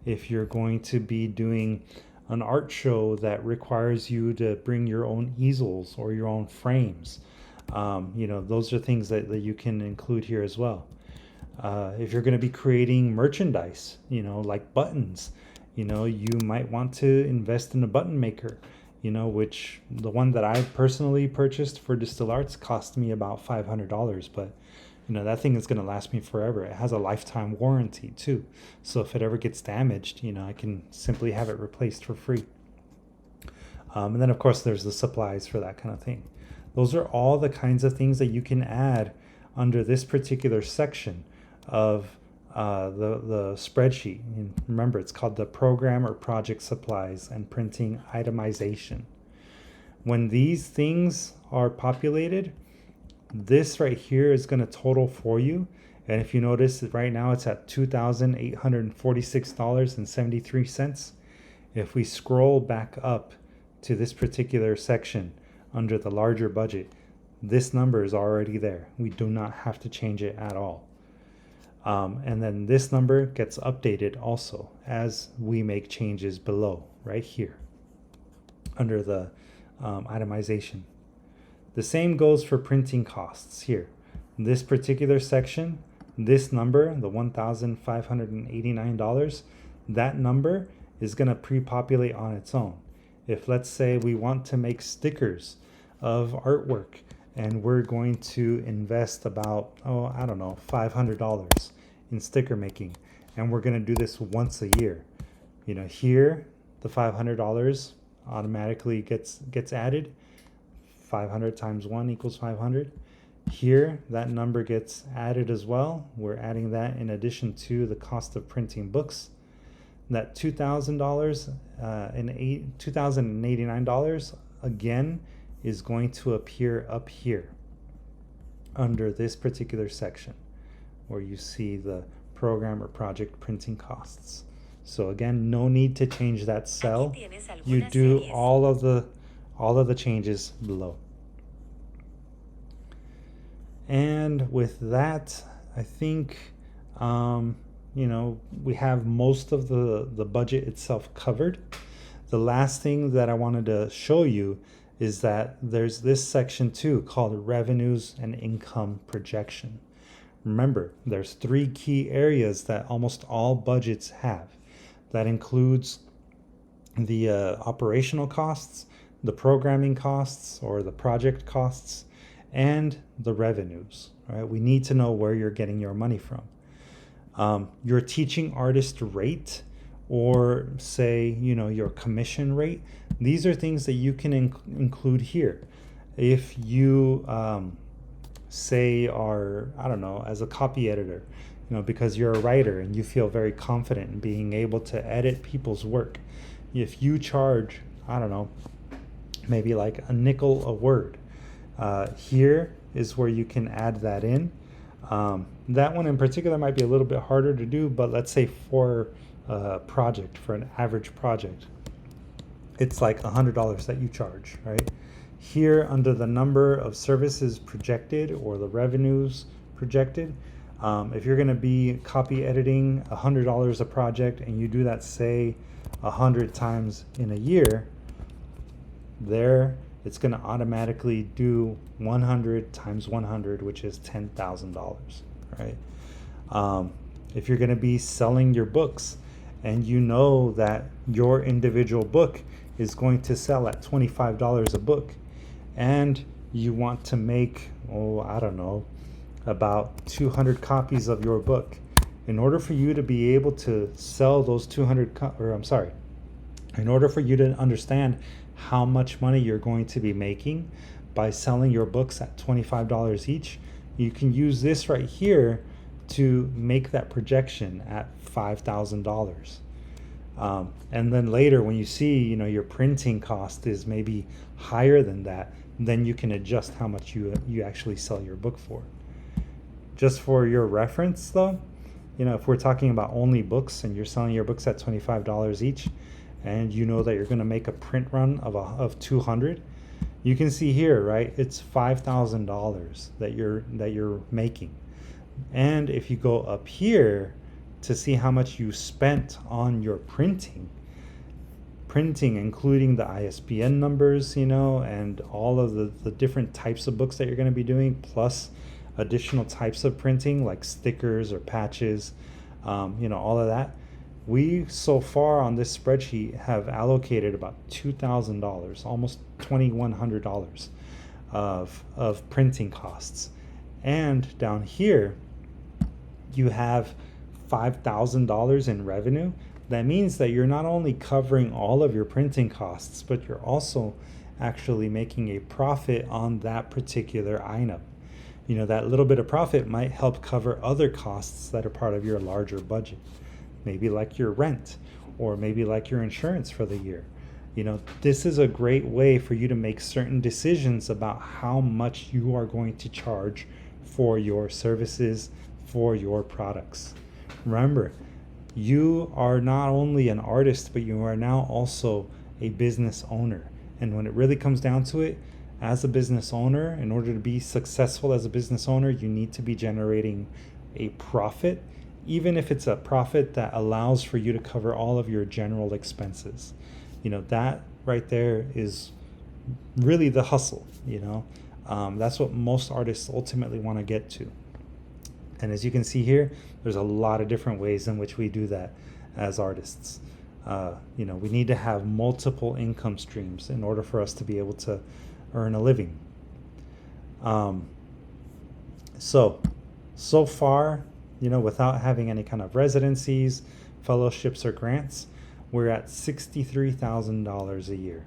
If you're going to be doing an art show that requires you to bring your own easels or your own frames, you know, those are things that you can include here as well. If you're going to be creating merchandise, you know, like buttons, you know, you might want to invest in a button maker, you know, which the one that I personally purchased for Distilled Arts cost me about $500, but you know, that thing is going to last me forever. It has a lifetime warranty too. So if it ever gets damaged, you know, I can simply have it replaced for free. And then of course there's the supplies for that kind of thing. Those are all the kinds of things that you can add under this particular section of the spreadsheet. And remember, it's called the program or project supplies and printing itemization. When these things are populated, this right here is going to total for you. And if you notice, right now it's at $2,846.73. If we scroll back up to this particular section under the larger budget, this number is already there. We do not have to change it at all. And then this number gets updated also as we make changes below, right here, under the itemization. The same goes for printing costs here. This particular section, this number, the $1,589, that number is going to pre-populate on its own. If let's say we want to make stickers of artwork and we're going to invest about, I don't know, $500 in sticker making, and we're going to do this once a year, you know, here the $500 automatically gets added. 500 times 1 equals 500. Here, that number gets added as well. We're adding that in addition to the cost of printing books. That $2,000 and $2,089 again is going to appear up here under this particular section where you see the program or project printing costs. So again, no need to change that cell. You do all of the changes below. And with that, I think you know, we have most of the budget itself covered. The last thing that I wanted to show you is that there's this section too called revenues and income projection. Remember, there's 3 key areas that almost all budgets have. That includes the operational costs, the programming costs or the project costs, and the revenues. Right? We need to know where you're getting your money from. Your teaching artist rate, or say, you know, your commission rate, these are things that you can include here. If you say are, I don't know, as a copy editor, you know, because you're a writer and you feel very confident in being able to edit people's work, if you charge, I don't know, maybe like a nickel a word, here is where you can add that in. That one in particular might be a little bit harder to do, but let's say for a project, for an average project, it's like $100 that you charge, right? Here under the number of services projected or the revenues projected, if you're going to be copy editing $100 a project and you do that, say, 100 times in a year, there it's going to automatically do 100 times 100, which is $10,000, right? If you're going to be selling your books and you know that your individual book is going to sell at $25 a book, and you want to make, I don't know, about 200 copies of your book. In order for you to be able to sell those 200, in order for you to understand how much money you're going to be making by selling your books at $25 each, you can use this right here to make that projection at $5,000. And then later, when you see, your printing cost is maybe higher than that, then you can adjust how much you actually sell your book for. Just for your reference, though, if we're talking about only books and you're selling your books at $25 each, and you know that you're going to make a print run of 200, you can see here, right? It's $5,000 that you're making. And if you go up here to see how much you spent on your printing, including the ISBN numbers, and all of the different types of books that you're going to be doing, plus additional types of printing like stickers or patches, all of that. We so far on this spreadsheet have allocated about $2,000, almost $2,100 of printing costs. And down here, you have $5,000 in revenue. That means that you're not only covering all of your printing costs, but you're also actually making a profit on that particular item. That little bit of profit might help cover other costs that are part of your larger budget. Maybe like your rent, or maybe like your insurance for the year. This is a great way for you to make certain decisions about how much you are going to charge for your services, for your products. Remember, you are not only an artist, but you are now also a business owner. And when it really comes down to it, as a business owner, in order to be successful as a business owner, you need to be generating a profit, even if it's a profit that allows for you to cover all of your general expenses. That right there is really the hustle. That's what most artists ultimately want to get to. And as you can see here, there's a lot of different ways in which we do that as artists. We need to have multiple income streams in order for us to be able to earn a living. So far, without having any kind of residencies, fellowships, or grants, we're at $63,000 a year.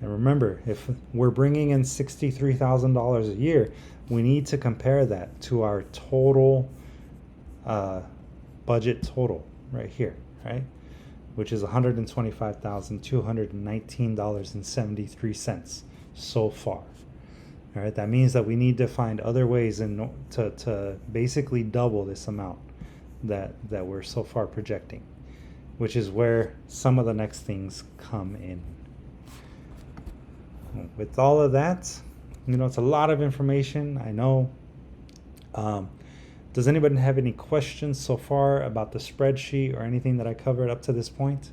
And remember, if we're bringing in $63,000 a year, we need to compare that to our total budget total right here, right? Which is $125,219.73 so far. All right, that means that we need to find other ways to basically double this amount that we're so far projecting, which is where some of the next things come in. With all of that, it's a lot of information, I know. Does anybody have any questions so far about the spreadsheet or anything that I covered up to this point?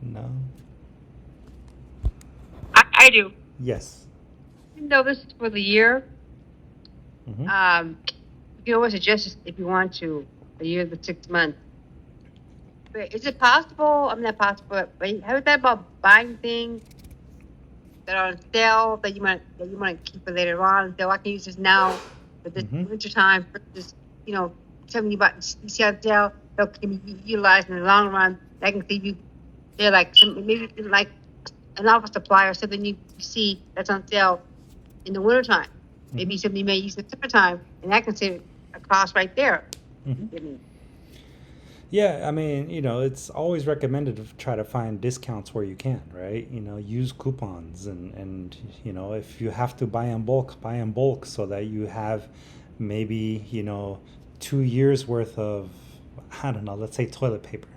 No? I do. Yes. Even though this is for the year, Mm-hmm. you can always adjust it if you want to, a year to 6 months. But is it possible? I'm not possible. But have you thought about buying things that are on sale that you want to keep for later on? So I can use this now for this winter time. For this, something you see on sale that can be utilized in the long run. That can save you. They're like maybe like an office supply or something you see that's on sale in the wintertime. Maybe something you may use in the summertime, and that can save a cost right there. Yeah, I mean, it's always recommended to try to find discounts where you can, right? Use coupons and if you have to buy in bulk so that you have maybe, 2 years worth of, I don't know, let's say toilet paper,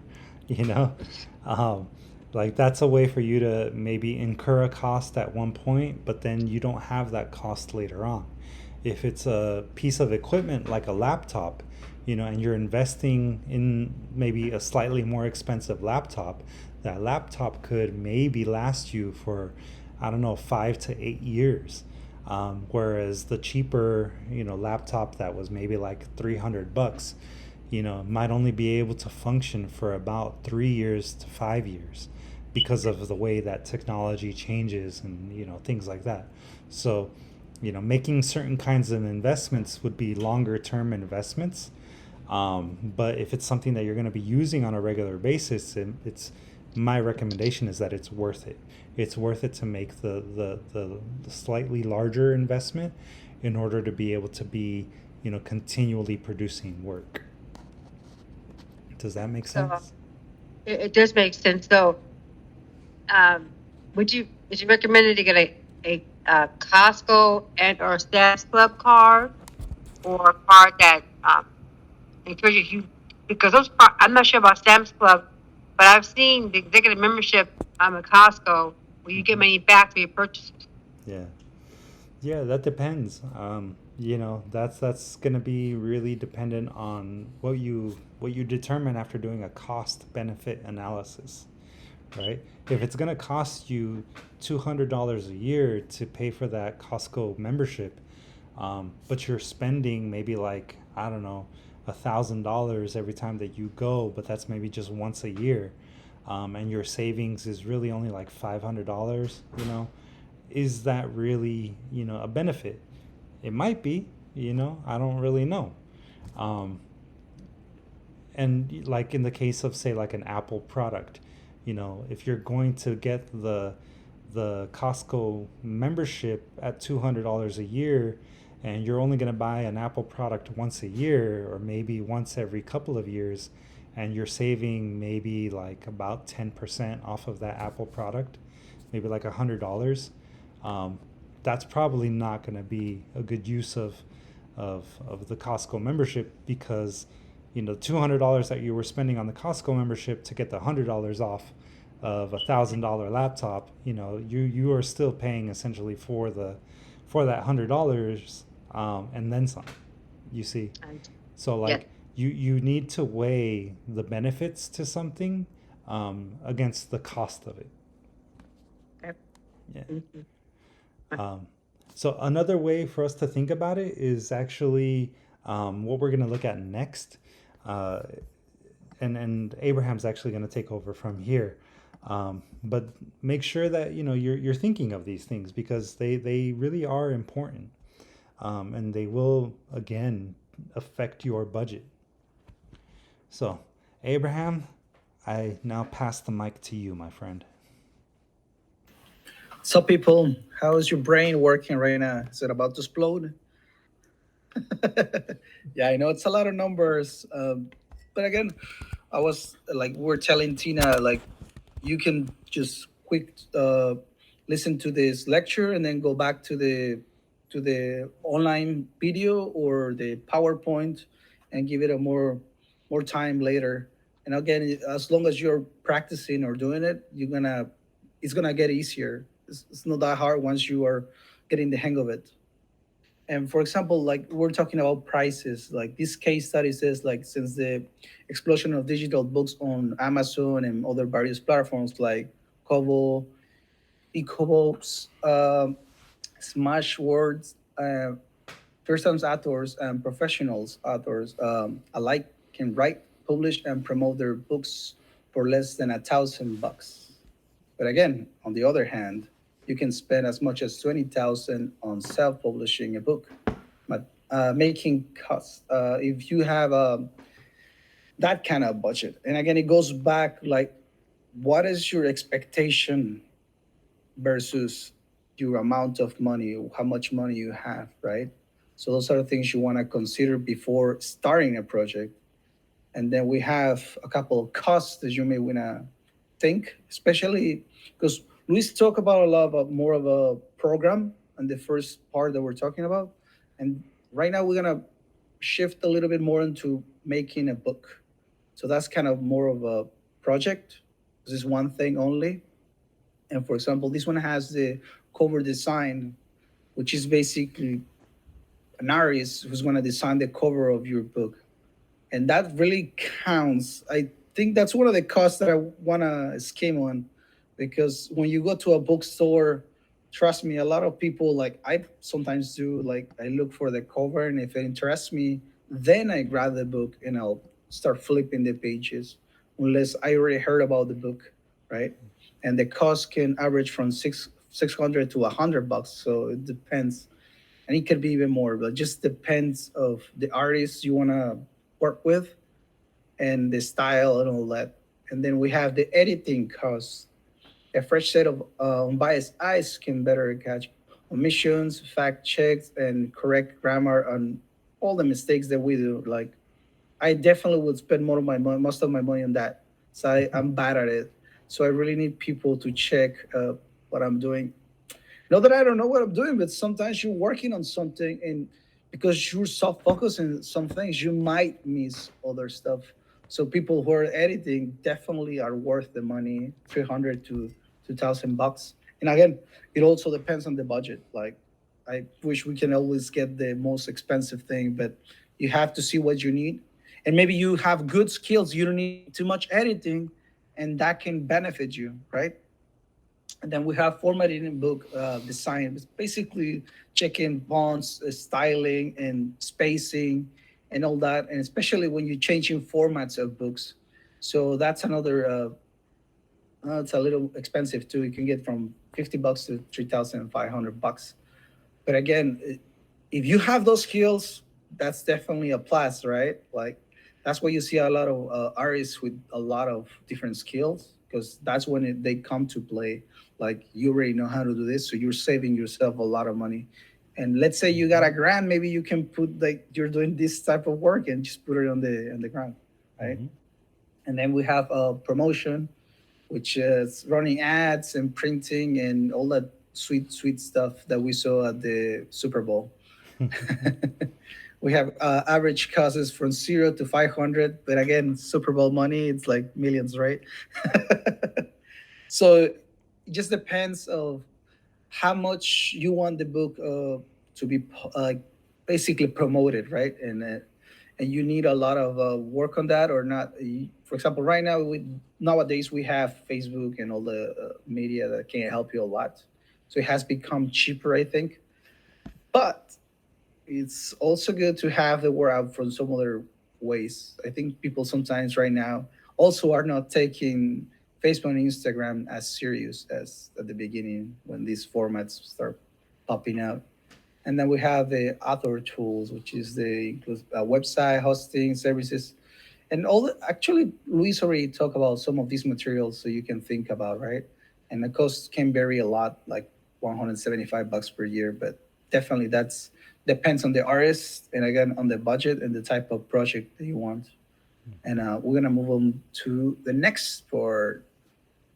like that's a way for you to maybe incur a cost at one point, but then you don't have that cost later on. If it's a piece of equipment like a laptop, and you're investing in maybe a slightly more expensive laptop, that laptop could maybe last you for, I don't know, 5 to 8 years. Whereas the cheaper, laptop that was maybe like $300, might only be able to function for about 3 years to 5 years because of the way that technology changes and, things like that. So, making certain kinds of investments would be longer term investments. But if it's something that you're going to be using on a regular basis, it's my recommendation is that it's worth it. It's worth it to make the slightly larger investment in order to be able to be, continually producing work. Does that make So sense? it does make sense. So, would you recommend to get a Costco and or Sam's Club card, or a card that encourages you? Because I'm not sure about Sam's Club, but I've seen the executive membership at Costco where you get money back for your purchases. Yeah. Yeah, that depends. That's going to be really dependent on what you determine after doing a cost benefit analysis, right? If it's going to cost you $200 a year to pay for that Costco membership, but you're spending maybe like, I don't know, $1,000 every time that you go, but that's maybe just once a year, and your savings is really only like $500, is that really, a benefit? It might be, I don't really know. Um, and like in the case of say like an Apple product, if you're going to get the Costco membership at $200 a year, and you're only going to buy an Apple product once a year or maybe once every couple of years, and you're saving maybe like about 10% off of that Apple product, maybe like $100, that's probably not going to be a good use of the Costco membership, because $200 that you were spending on the Costco membership to get the $100 off of $1,000 laptop, you are still paying essentially for that $100, and then some. You see, so like you need to weigh the benefits to something against the cost of it. Okay. Yeah. Mm-hmm. So another way for us to think about it is actually what we're going to look at next, and Abraham's actually going to take over from here. But make sure that you're thinking of these things, because they really are important, and they will again affect your budget. So, Abraham, I now pass the mic to you, my friend. So, people, how is your brain working right now? Is it about to explode? Yeah, I know it's a lot of numbers, but again, I was like, we're telling Tina, like, you can just quick listen to this lecture and then go back to the online video or the PowerPoint and give it a more time later. And again, as long as you're practicing or doing it, it's gonna get easier. It's not that hard once you are getting the hang of it. And for example, like we're talking about prices, like this case study says, like since the explosion of digital books on Amazon and other various platforms like Kobo, eCobooks, Smashwords, first-time authors and professionals authors alike can write, publish, and promote their books for less than $1,000. But again, on the other hand, you can spend as much as 20,000 on self-publishing a book, but making costs. If you have that kind of budget, and again, it goes back like, what is your expectation versus your amount of money, how much money you have, right? So those are the things you want to consider before starting a project. And then we have a couple of costs that you may want to think, especially because Luis talked about a lot about more of a program and the first part that we're talking about. And right now we're gonna shift a little bit more into making a book. So that's kind of more of a project. This is one thing only. And for example, this one has the cover design, which is basically an artist who's going to design the cover of your book. and that really counts. I think that's one of the costs that I want to scheme on, because when you go to a bookstore, trust me, a lot of people, like I sometimes do, like I look for the cover, and if it interests me, then I grab the book and I'll start flipping the pages, unless I already heard about the book, right? And the cost can average from 600 to $100, so it depends, and it could be even more, but it just depends of the artist you want to work with and the style and all that. And then we have the editing costs. A fresh set of unbiased eyes can better catch omissions, fact checks, and correct grammar on all the mistakes that we do. Like, I definitely would spend more of my money, most of my money on that. So I'm bad at it. So I really need people to check what I'm doing. Not that I don't know what I'm doing, but sometimes you're working on something, and because you're so focused on some things, you might miss other stuff. So people who are editing definitely are worth the money, 300 to 2,000 bucks. And again, it also depends on the budget. Like, I wish we can always get the most expensive thing, but you have to see what you need. And maybe you have good skills, you don't need too much editing, and that can benefit you, right? And then we have formatting in book design. It's basically checking fonts, styling, and spacing, and all that. And especially when you're changing formats of books. So that's another. It's a little expensive too. You can get from $50 to 3,500 bucks. But again, if you have those skills, that's definitely a plus, right? Like, that's why you see a lot of artists with a lot of different skills, because that's when they come to play. Like, you already know how to do this, so you're saving yourself a lot of money. And let's say you got a grant, maybe you can put, like, you're doing this type of work and just put it on the grant, right? Mhm. And then we have promotion, which is running ads and printing and all that sweet stuff that we saw at the Super Bowl. We have average costs from 0 to 500, but again, Super Bowl money, it's like millions, right? So it just depends of how much you want the book to be basically promoted, right? And you need a lot of work on that or not. For example, right now, nowadays we have Facebook and all the media that can help you a lot. So it has become cheaper, I think. But it's also good to have the word out from some other ways. I think people sometimes right now also are not taking Facebook and Instagram as serious as at the beginning when these formats start popping out. And then we have the author tools, which is the includes website hosting services, and all. Actually, Luis already talked about some of these materials, so you can think about, right. And the cost can vary a lot, like 175 bucks per year, but definitely that's depends on the artist and again on the budget and the type of project that you want. And we're gonna move on to the next part.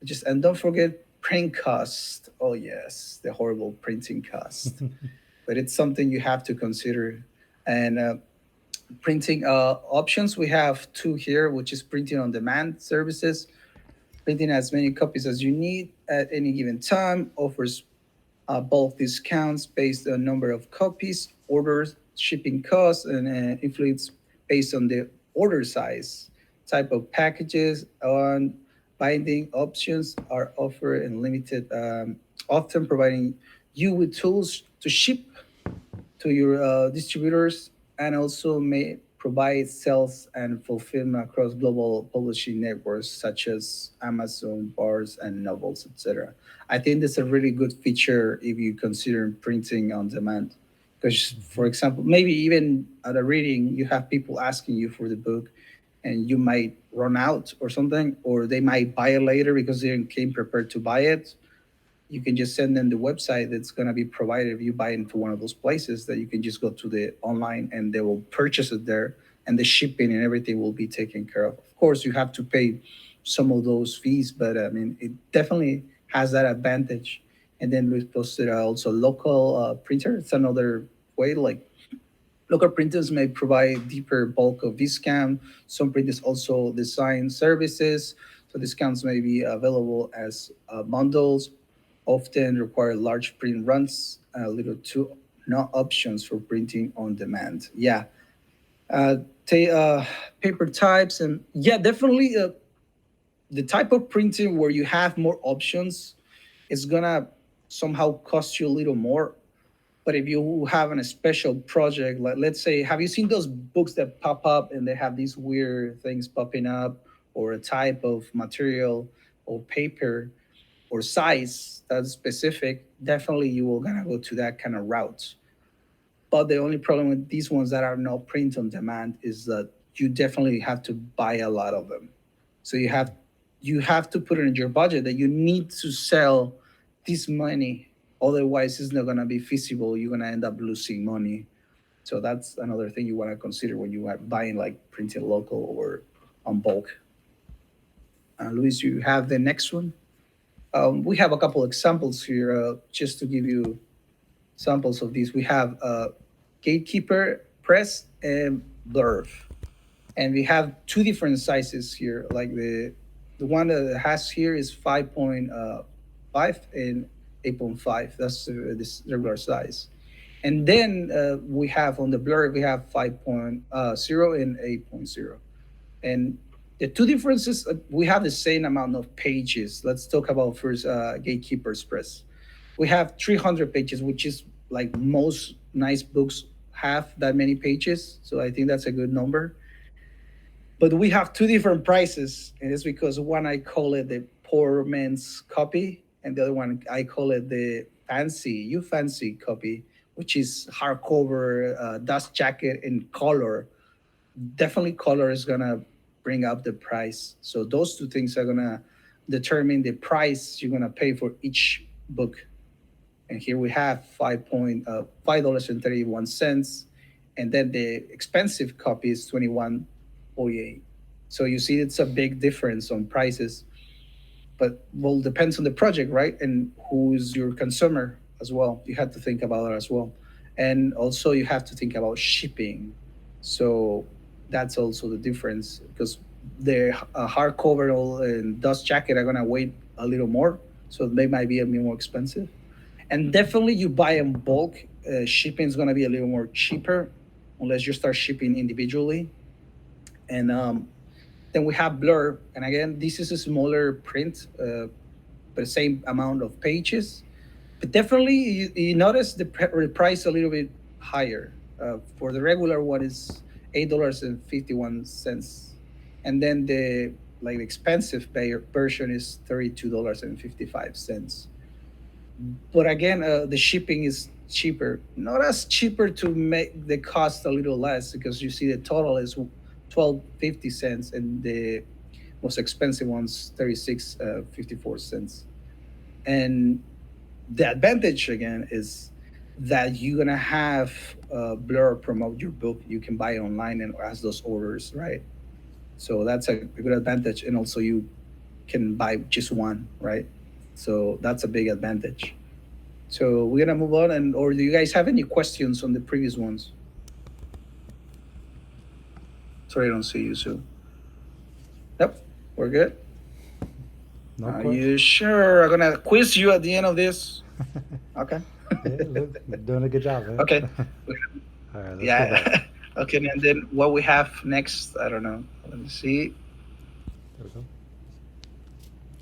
Just and don't forget print cost. Oh yes, the horrible printing cost, but it's something you have to consider. And printing options, we have two here, which is printing on demand services. Printing as many copies as you need at any given time offers bulk discounts based on number of copies, orders, shipping costs, and influence based on the order size. Type of packages on binding options are offered and limited, often providing you with tools to ship to your distributors, and also may provide sales and fulfillment across global publishing networks such as Amazon, Bars, and Novels, etc. I think that's a really good feature if you consider printing on demand. Because, for example, maybe even at a reading, you have people asking you for the book, and you might run out or something, or they might buy it later because they came prepared to buy it. You can just send them the website that's going to be provided if you buy into one of those places, that you can just go to the online and they will purchase it there, and the shipping and everything will be taken care of course, you have to pay some of those fees, but I mean, it definitely has that advantage. And then we posted also local printer. It's another way. Like, local printers may provide deeper bulk of discount. Some printers also design services, so discounts may be available as bundles, often require large print runs, little to no options for printing on demand. Yeah, paper types, and yeah, definitely the type of printing where you have more options is gonna somehow cost you a little more. But if you have a special project, like let's say, have you seen those books that pop up and they have these weird things popping up, or a type of material or paper or size that's specific? Definitely, you will gonna go to that kind of route. But the only problem with these ones that are not print on demand is that you definitely have to buy a lot of them. So you have to put it in your budget that you need to sell this money. Otherwise, it's not gonna be feasible. You're gonna end up losing money. So that's another thing you want to consider when you are buying like printed local or on bulk. Luis, you have the next one. We have a couple examples here just to give you samples of these. We have Gatekeeper Press and Blurb, and we have two different sizes here. Like the one that it has here is 5.5 and 8.5. That's this regular size. And then we have on the Blurb we have 5.0 and 8.0. And the two differences, we have the same amount of pages. Let's talk about first Gatekeeper's Press. We have 300 pages, which is like most nice books have that many pages. So I think that's a good number. But we have two different prices, and it's because one I call it the poor man's copy, and the other one I call it the fancy copy, which is hardcover, dust jacket, and color. Definitely, color is gonna bring up the price. So those two things are gonna determine the price you're gonna pay for each book. And here we have $5.31, and then the expensive copy is 21.48. So you see, it's a big difference on prices. But well, depends on the project, right? And who's your consumer as well. You have to think about it as well, and also you have to think about shipping. So that's also the difference because the hardcover and dust jacket are gonna weigh a little more, so they might be a bit more expensive. And definitely, you buy in bulk, shipping is gonna be a little more cheaper, unless you start shipping individually. And then we have Blur, and again, this is a smaller print, but the same amount of pages. But definitely, you notice the price a little bit higher. For the regular one is $8.51, and then the like expensive version is $32.55. But again, the shipping is cheaper. Not as cheaper to make the cost a little less because you see the total is 12.50, and the most expensive ones 36.54. And the advantage again is that you're gonna have Blur promote your book. You can buy it online and ask those orders, right? So that's a good advantage, and also you can buy just one, right? So that's a big advantage. So we're gonna move on, and or do you guys have any questions on the previous ones? Sorry, I don't see you, so. Yep, we're good. No Are question. you sure? I'm gonna quiz you at the end of this. Okay. Yeah, look, you're doing a good job, man. Okay. All right, let's go back. Yeah. Okay, and then what we have next? I don't know. Let me see. There we go.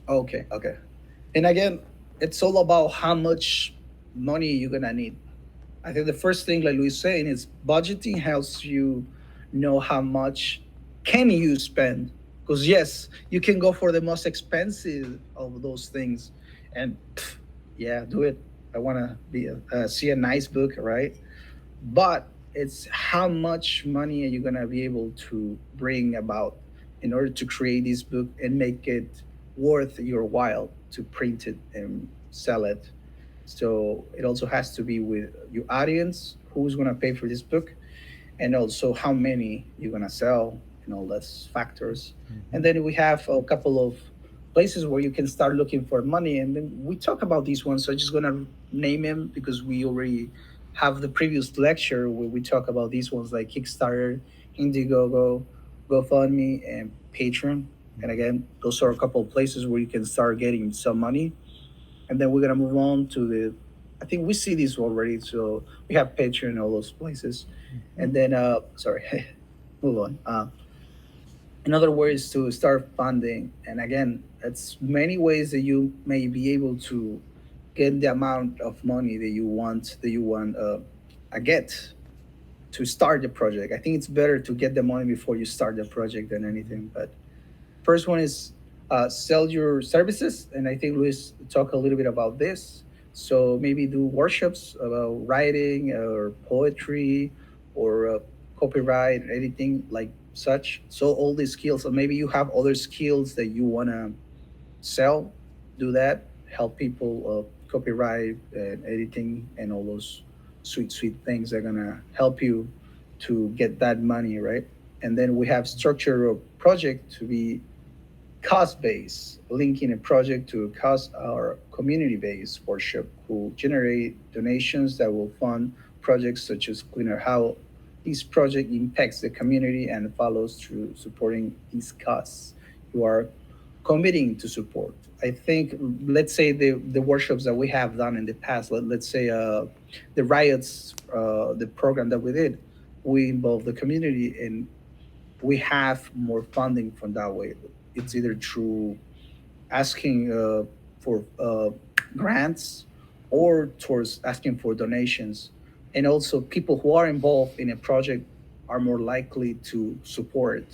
Okay, okay. And again, it's all about how much money you're gonna need. I think the first thing, like Luis saying, is budgeting helps you know how much can you spend. Because yes, you can go for the most expensive of those things, and yeah, do it. I want to see a nice book, right? But it's how much money are you gonna be able to bring about in order to create this book and make it worth your while to print it and sell it. So it also has to be with your audience, who's gonna pay for this book, and also how many you're gonna sell, and all those factors. And then we have a couple of places where you can start looking for money. And then we talk about these ones. So I'm just gonna name them because we already have the previous lecture where we talk about these ones like Kickstarter, Indiegogo, GoFundMe, and Patreon. And again, those are a couple of places where you can start getting some money. And then we're gonna move on to the. I think we see this already. So we have Patreon, all those places, and then sorry. move on. In other words, to start funding, and again, it's many ways that you may be able to get the amount of money that you want get to start the project. I think it's better to get the money before you start the project than anything. But first one is sell your services, and I think Luis talked a little bit about this. So maybe do workshops about writing or poetry or copyright, anything like such. So all these skills, or maybe you have other skills that you wanna sell. Do that. Help people copyright and editing and all those sweet things that are gonna help you to get that money, right? And then we have structure of project to be cost base, linking a project to a cost or community based workshop who generate donations that will fund projects such as cleaner how this project impacts the community and follows through supporting these costs you are committing to support. I think, let's say the workshops that we have done in the past, let's say the riots, the program that we did, we involved the community and we have more funding from that way. It's either through asking for grants or towards asking for donations. And also, people who are involved in a project are more likely to support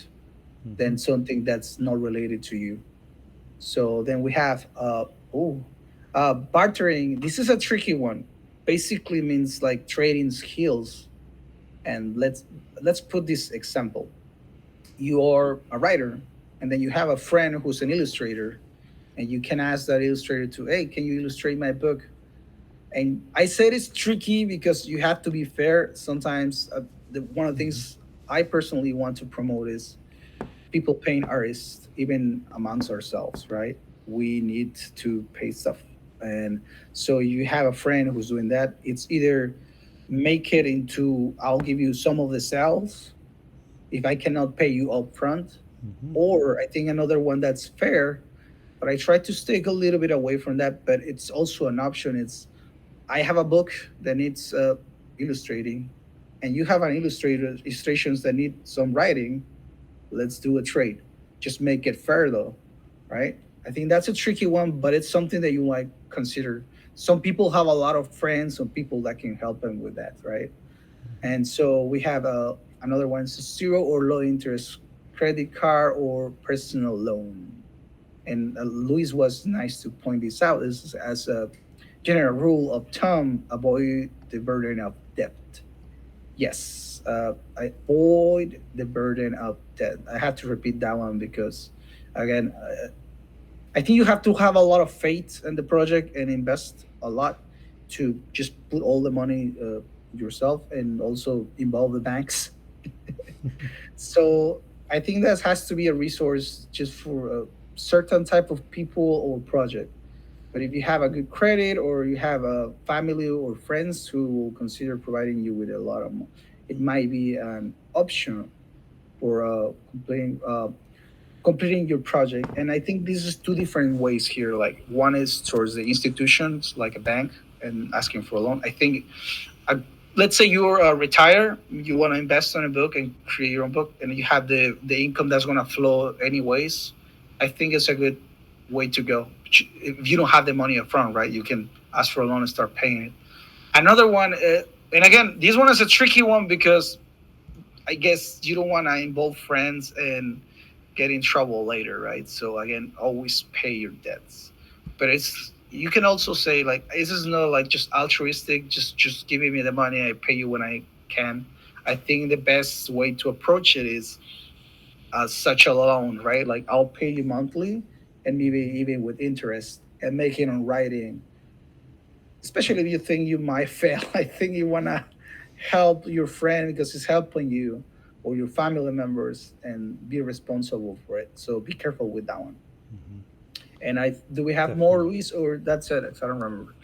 Mm-hmm. than something that's not related to you. So then we have bartering. This is a tricky one. Basically means like trading skills. And let's put this example. You are a writer, and then you have a friend who's an illustrator, and you can ask that illustrator to, hey, can you illustrate my book? And I said it's tricky because you have to be fair. Sometimes one of the Mm-hmm. things I personally want to promote is people paying artists, even amongst ourselves, right? We need to pay stuff. And so you have a friend who's doing that. It's either make it into, I'll give you some of the sales if I cannot pay you up front. Mm-hmm. Or I think another one that's fair, but I try to stay a little bit away from that. But it's also an option. It's I have a book that needs illustrating, and you have an illustrations that need some writing. Let's do a trade. Just make it fair though, right? I think that's a tricky one, but it's something that you might consider. Some people have a lot of friends, some people that can help them with that, right? And so we have another one, it's zero or low interest credit card or personal loan. And Luis was nice to point this out. This is as a general rule of thumb, avoid the burden of debt. Yes, I avoid the burden of debt. I have to repeat that one because, again, I think you have to have a lot of faith in the project and invest a lot to just put all the money yourself and also involve the banks. So I think that has to be a resource just for a certain type of people or project. But if you have a good credit or you have a family or friends who will consider providing you with a lot of, it might be an option for completing your project. And I think this is two different ways here. Like one is towards the institutions, like a bank, and asking for a loan. I think, uh, let's say you're retired, you want to invest in a book and create your own book, and you have the income that's going to flow anyways. I think it's a good way to go. If you don't have the money up front, right, you can ask for a loan and start paying it. Another one, and again, this one is a tricky one because I guess you don't want to involve friends and get in trouble later, right? So again, always pay your debts. But it's you can also say like this is not like just altruistic, just giving me the money, I pay you when I can. I think the best way to approach it is as such a loan, right? Like I'll pay you monthly and maybe even with interest and make it on writing. Especially if you think you might fail. I think you wanna help your friend because he's helping you or your family members and be responsible for it. So be careful with that one. Mm-hmm. And I do we have more, Definitely. Luis, or that's it? I don't remember.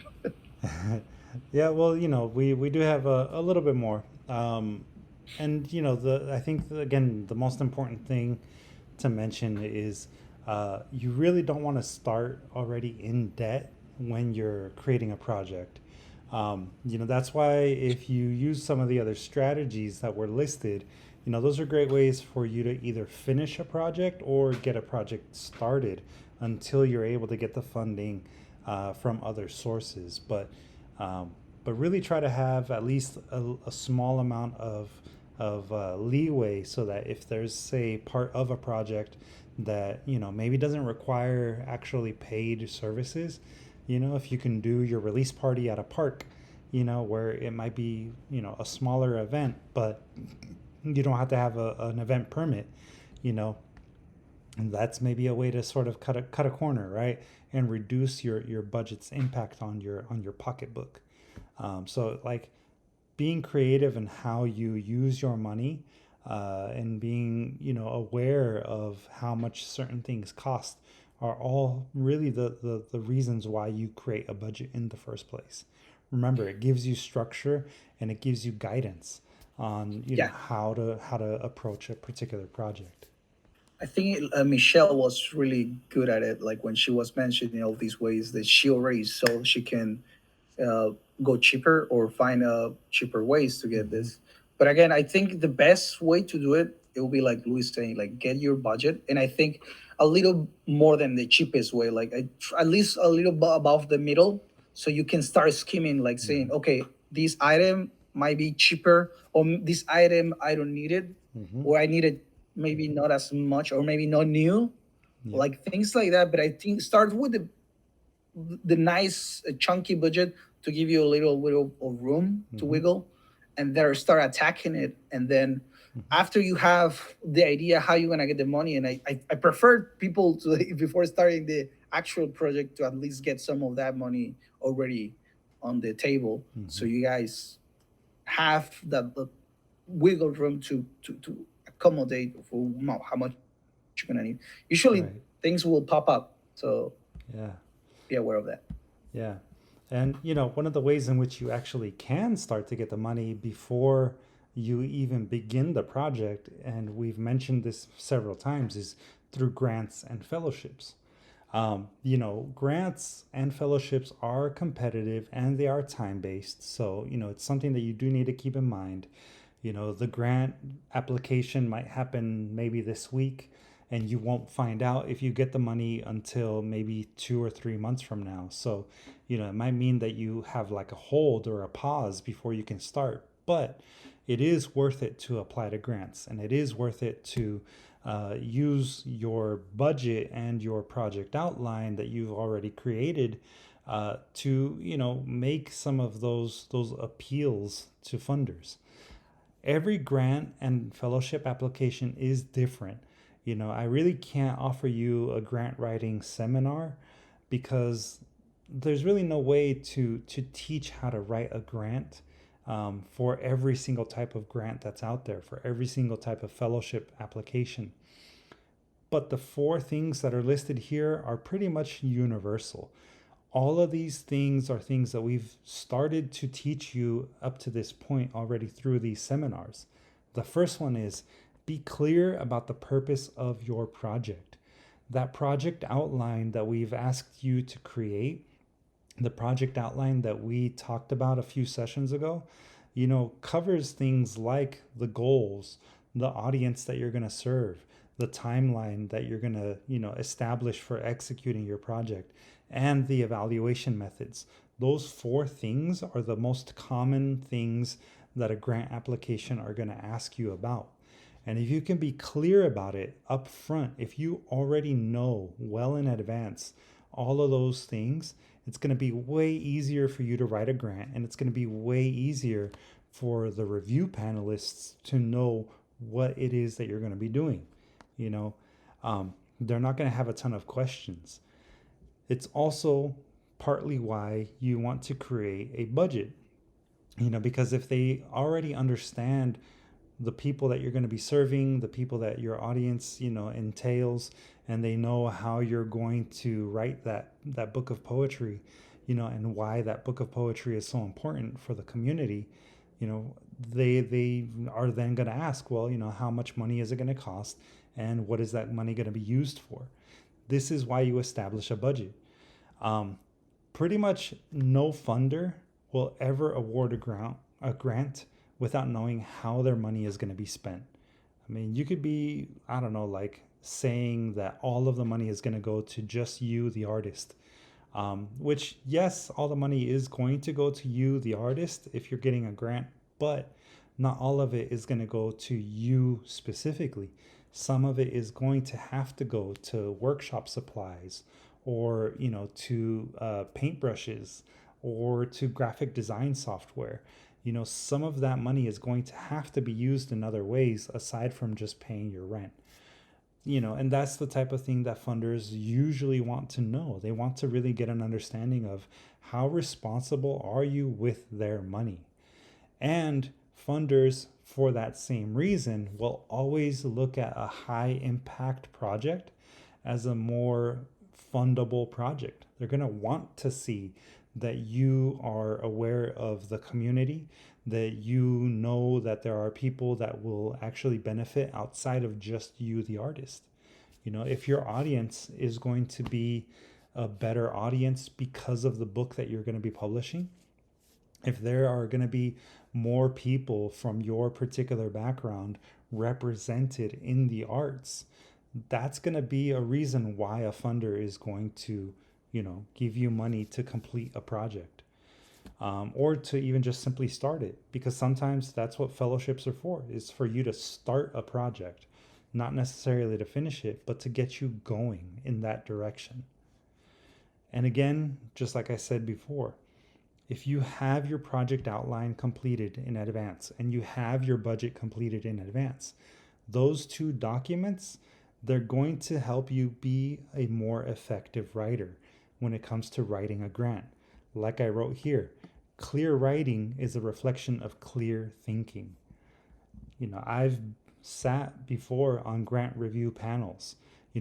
Yeah, well, we do have a little bit more. And the I think again the most important thing to mention is you really don't want to start already in debt when you're creating a project. That's why if you use some of the other strategies that were listed, Those are great ways for you to either finish a project or get a project started until you're able to get the funding from other sources. But really try to have at least a small amount of leeway, so that if there's, say, part of a project that maybe doesn't require actually paid services, if you can do your release party at a park, where it might be a smaller event, but you don't have to have an event permit, you know and that's maybe a way to sort of cut a corner, right, and reduce your budget's impact on your pocketbook. So, like, being creative in how you use your money, and being aware of how much certain things cost, are all really the reasons why you create a budget in the first place. Remember, it gives you structure and it gives you guidance on Yeah, how to approach a particular project. I think Michelle was really good at it. Like when she was mentioning all these ways that she already saw she can uh, go cheaper or find cheaper ways to get Hmm. this. But again, I think the best way to do it, it will be like Luis saying, like get your budget, and I think a little more than the cheapest way, like at least a little bit above the middle, so you can start skimming, like saying, Hmm. okay, this item might be cheaper, or this item I don't need it, Hmm. or I need it maybe not as much, or maybe not new, Yep. like things like that. But I think start with the nice chunky budget to give you a little of room to Hmm. wiggle, and then start attacking it. And then Hmm. after you have the idea how you're gonna get the money, and I prefer people to before starting the actual project to at least get some of that money already on the table, so Hmm. you guys have that wiggle room to accommodate for how much you're gonna need. Usually Right. things will pop up, so Yeah. be aware of that. Yeah. And one of the ways in which you actually can start to get the money before you even begin the project, and we've mentioned this several times, is through grants and fellowships. Grants and fellowships are competitive and they are time based. So, it's something that you do need to keep in mind. The grant application might happen maybe this week, and you won't find out if you get the money until maybe 2 or 3 months from now. So, it might mean that you have like a hold or a pause before you can start. But it is worth it to apply to grants, and it is worth it to use your budget and your project outline that you've already created, to make some of those appeals to funders. Every grant and fellowship application is different. I really can't offer you a grant writing seminar, because there's really no way to teach how to write a grant, for every single type of grant that's out there, for every single type of fellowship application. But the four things that are listed here are pretty much universal. All of these things are things that we've started to teach you up to this point already through these seminars. The first one is, be clear about the purpose of your project. That project outline that we've asked you to create, the project outline that we talked about a few sessions ago, covers things like the goals, the audience that you're going to serve, the timeline that you're going to, establish for executing your project, and the evaluation methods. Those four things are the most common things that a grant application are going to ask you about. And if you can be clear about it up front, if you already know well in advance all of those things, it's going to be way easier for you to write a grant, and it's going to be way easier for the review panelists to know what it is that you're going to be doing. You know, they're not going to have a ton of questions. It's also partly why you want to create a budget, because if they already understand the people that you're going to be serving, the people that your audience, entails, and they know how you're going to write that book of poetry, and why that book of poetry is so important for the community, they are then going to ask, well, how much money is it going to cost, and what is that money going to be used for? This is why you establish a budget. Um, Pretty much no funder will ever award a grant without knowing how their money is going to be spent. I mean, you could be, I don't know, like saying that all of the money is going to go to just you, the artist. Which, yes, all the money is going to go to you, the artist, if you're getting a grant, but not all of it is going to go to you specifically. Some of it is going to have to go to workshop supplies, or to paintbrushes, or to graphic design software. Some of that money is going to have to be used in other ways aside from just paying your rent. And that's the type of thing that funders usually want to know. They want to really get an understanding of how responsible are you with their money. And funders, for that same reason, will always look at a high impact project as a more fundable project. They're going to want to see that you are aware of the community, that you know that there are people that will actually benefit outside of just you, the artist. If your audience is going to be a better audience because of the book that you're going to be publishing, if there are going to be more people from your particular background represented in the arts, that's going to be a reason why a funder is going to, give you money to complete a project, or to even just simply start it. Because sometimes that's what fellowships are for, is for you to start a project, not necessarily to finish it, but to get you going in that direction. And again, just like I said before, if you have your project outline completed in advance and you have your budget completed in advance, those two documents, they're going to help you be a more effective writer when it comes to writing a grant. Like I wrote here, clear writing is a reflection of clear thinking. I've sat before on grant review panels.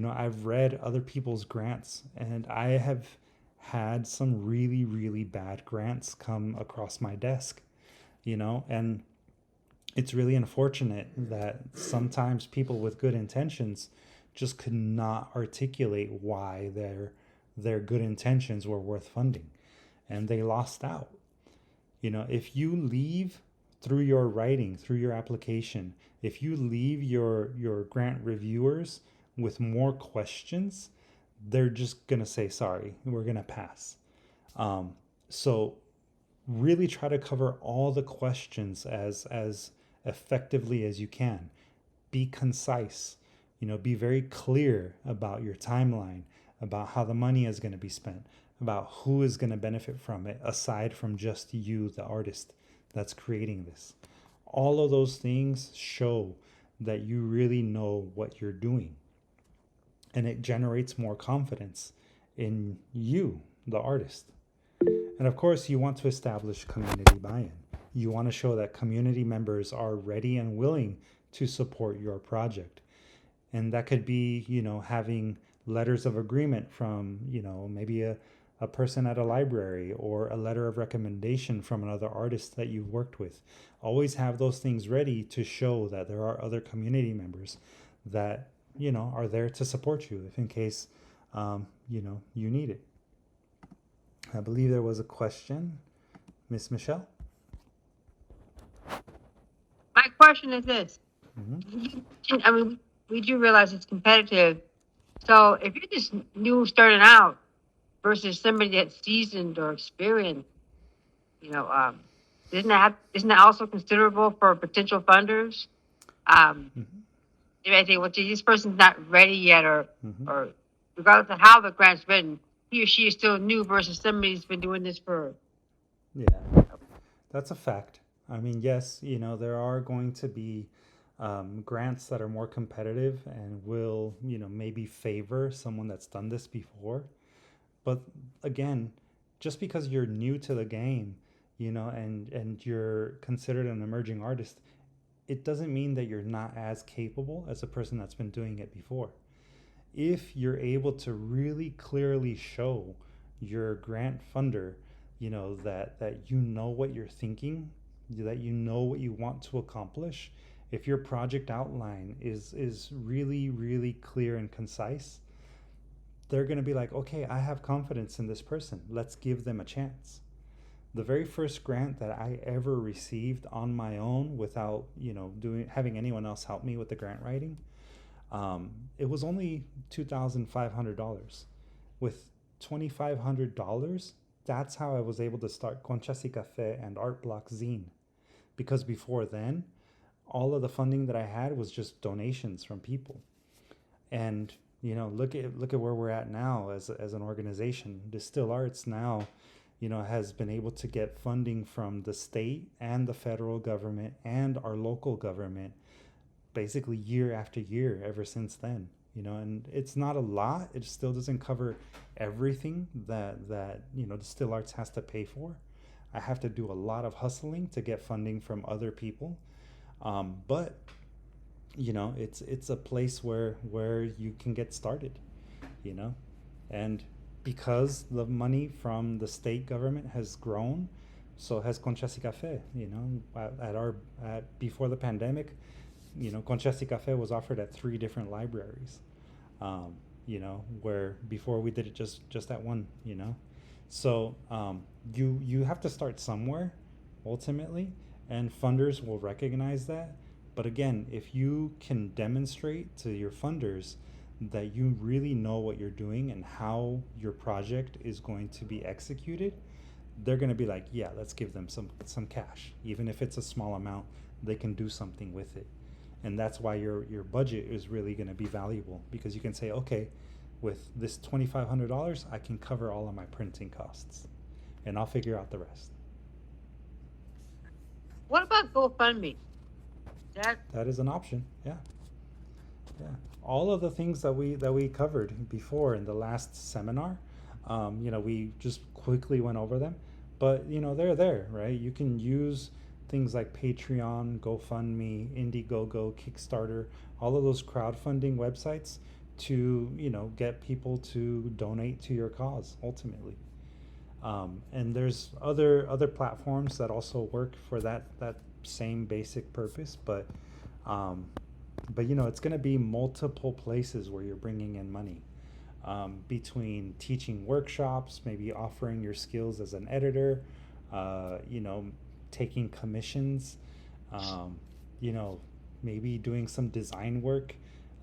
I've read other people's grants, and I have had some really, really bad grants come across my desk, and it's really unfortunate that sometimes people with good intentions just could not articulate why their good intentions were worth funding, and they lost out. If you leave through your writing, through your application, if you leave your grant reviewers with more questions, they're just gonna say, sorry, we're gonna pass. So really try to cover all the questions as effectively as you can. Be concise. Be very clear about your timeline, about how the money is going to be spent, about who is going to benefit from it, aside from just you, the artist that's creating this. All of those things show that you really know what you're doing, and it generates more confidence in you, the artist. And of course, you want to establish community buy-in. You want to show that community members are ready and willing to support your project. And that could be, having letters of agreement from, maybe a person at a library, or a letter of recommendation from another artist that you've worked with. Always have those things ready to show that there are other community members that, are there to support you if in case, you need it. I believe there was a question. Miss Michelle? My question is this. Mm-hmm. I mean, we do realize it's competitive. So if you're just new starting out versus somebody that's seasoned or experienced, isn't that also considerable for potential funders? If I think, well, gee, this person's not ready yet, or regardless of how the grant's written, he or she is still new versus somebody who's been doing this for. Yeah, that's a fact. I mean, yes, there are going to be grants that are more competitive and will, maybe favor someone that's done this before. But again, just because you're new to the game, and you're considered an emerging artist, it doesn't mean that you're not as capable as a person that's been doing it before. If you're able to really clearly show your grant funder, that you know what you're thinking, that you know what you want to accomplish, if your project outline is really, really clear and concise, they're going to be like, okay, I have confidence in this person. Let's give them a chance. The very first grant that I ever received on my own without, having anyone else help me with the grant writing, it was only $2,500. With $2,500, that's how I was able to start Conchas y Cafe and Art Block Zine. Because before then, all of the funding that I had was just donations from people. And look at where we're at now as an organization. Distilled Arts now, has been able to get funding from the state and the federal government and our local government, basically year after year ever since then. And it's not a lot. It still doesn't cover everything that Distilled Arts has to pay for. I have to do a lot of hustling to get funding from other people, but it's a place where you can get started, and because the money from the state government has grown, so has Conchas y Cafe. Before the pandemic, Conchas y Cafe was offered at 3 different libraries, where before we did it just at one. So you have to start somewhere, ultimately, and funders will recognize that. But again, if you can demonstrate to your funders that you really know what you're doing and how your project is going to be executed, they're going to be like, yeah, let's give them some cash. Even if it's a small amount, they can do something with it. And that's why your budget is really going to be valuable, because you can say, okay, with this $2,500, I can cover all of my printing costs, and I'll figure out the rest. What about GoFundMe? That is an option. Yeah. All of the things that we covered before in the last seminar, we just quickly went over them, but they're there, right? You can use things like Patreon, GoFundMe, Indiegogo, Kickstarter, all of those crowdfunding websites to get people to donate to your cause ultimately. And there's other platforms that also work for that same basic purpose, but it's going to be multiple places where you're bringing in money, between teaching workshops, maybe offering your skills as an editor, taking commissions, maybe doing some design work.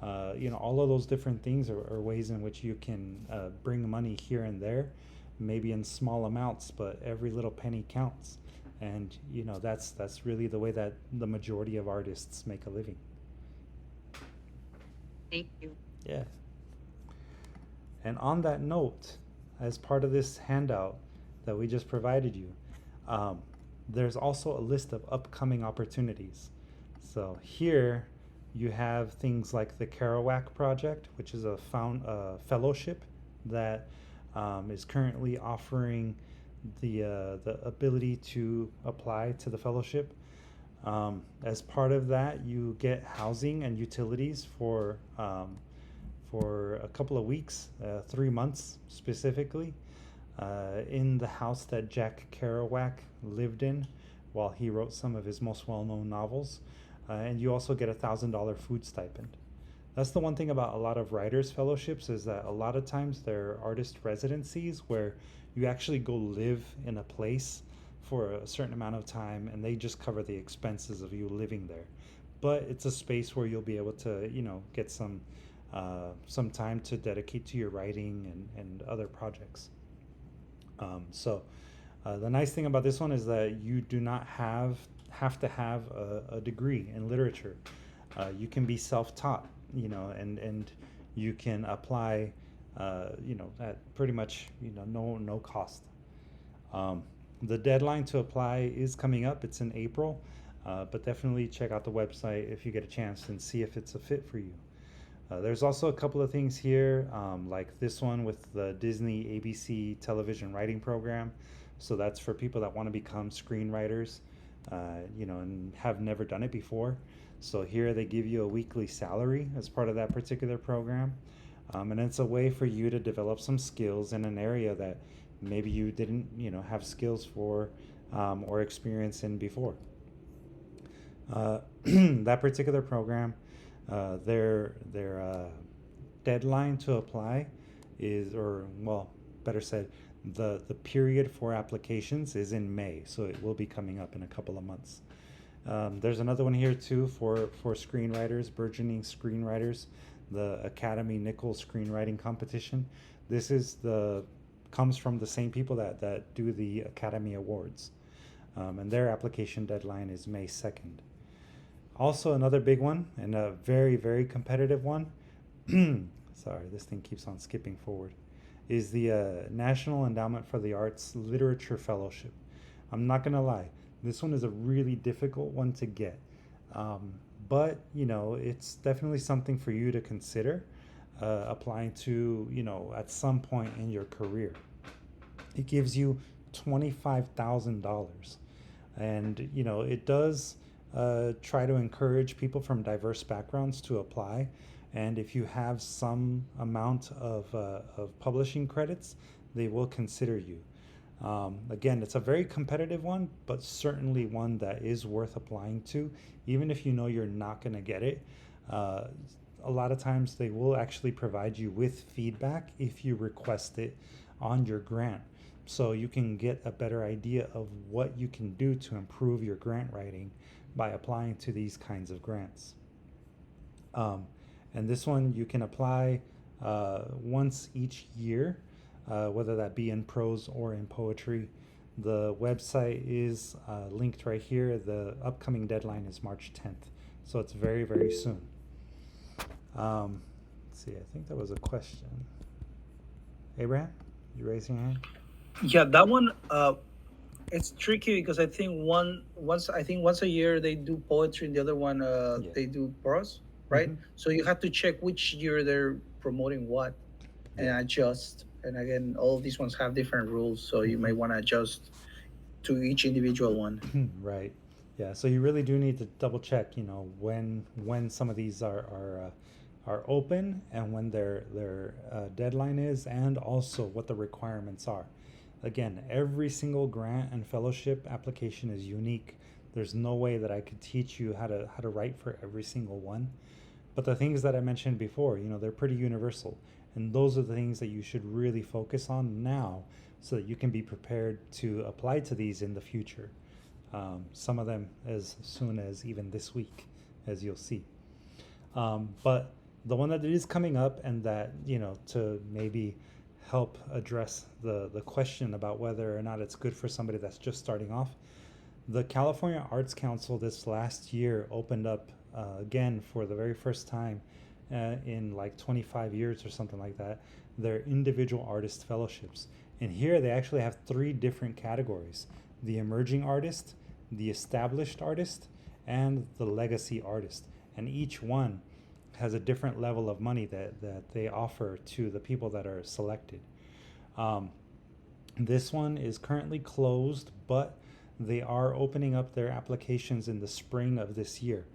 All of those different things are ways in which you can bring money here and there, maybe in small amounts, but every little penny counts. And that's really the way that the majority of artists make a living. Thank you. Yeah. And on that note, as part of this handout that we just provided you, there's also a list of upcoming opportunities. So here you have things like the Kerouac Project, which is a fellowship that is currently offering the ability to apply to the fellowship. As part of that, you get housing and utilities for a couple of weeks, 3 months specifically, in the house that Jack Kerouac lived in while he wrote some of his most well-known novels. And you also get $1,000 food stipend. That's the one thing about a lot of writers' fellowships, is that a lot of times they're artist residencies where you actually go live in a place for a certain amount of time, and they just cover the expenses of you living there. But it's a space where you'll be able to, get some time to dedicate to your writing and other projects. So the nice thing about this one is that you do not have to have a degree in literature. You can be self-taught, and you can apply, at pretty much, no cost. The deadline to apply is coming up. It's in April, but definitely check out the website if you get a chance and see if it's a fit for you. There's also a couple of things here, like this one with the Disney ABC television writing program. So that's for people that want to become screenwriters, and have never done it before. So here they give you a weekly salary as part of that particular program. And it's a way for you to develop some skills in an area that maybe you didn't, have skills for, or experience in before. That particular program, their deadline to apply is, or well, better said, The period for applications is in May, so it will be coming up in a couple of months. There's another one here too for screenwriters, burgeoning screenwriters, the Academy Nichols Screenwriting Competition. This is comes from the same people that do the Academy Awards, and their application deadline is May 2nd. Also, another big one and a very, very competitive one. Sorry, this thing keeps on skipping forward. Is the National Endowment for the Arts Literature Fellowship. I'm not gonna lie, this one is a really difficult one to get, but it's definitely something for you to consider applying to at some point in your career. It gives you $25,000, and it does try to encourage people from diverse backgrounds to apply. And if you have some amount of publishing credits, they will consider you. Again, it's a very competitive one, but certainly one that is worth applying to, even if you know you're not going to get it. A lot of times they will actually provide you with feedback if you request it on your grant. So you can get a better idea of what you can do to improve your grant writing by applying to these kinds of grants. And this one you can apply once each year, whether that be in prose or in poetry. The website is linked right here. The upcoming deadline is March 10th, so it's very, very soon. Let's see, I think that was a question. Abraham, you raising your hand? Yeah, that one. It's tricky because I think once a year they do poetry, and the other one Yeah. they do prose, right? Mhm. So you have to check which year they're promoting what and Yeah. adjust. And again, all of these ones have different rules, so you may want to adjust to each individual one. Right. Yeah. So you really do need to double check, when some of these are open and when their deadline is, and also what the requirements are. Again, every single grant and fellowship application is unique. There's no way that I could teach you how to write for every single one. But the things that I mentioned before, they're pretty universal. And those are the things that you should really focus on now so that you can be prepared to apply to these in the future. Some of them as soon as even this week, as you'll see. But the one that is coming up, and that, to maybe help address the question about whether or not it's good for somebody that's just starting off, the California Arts Council this last year opened up again for the very first time in like 25 years or something like that, their individual artist fellowships. And here they actually have 3 different categories: the emerging artist, the established artist, and the legacy artist. And each one has a different level of money that they offer to the people that are selected. This one is currently closed, but they are opening up their applications in the spring of this year.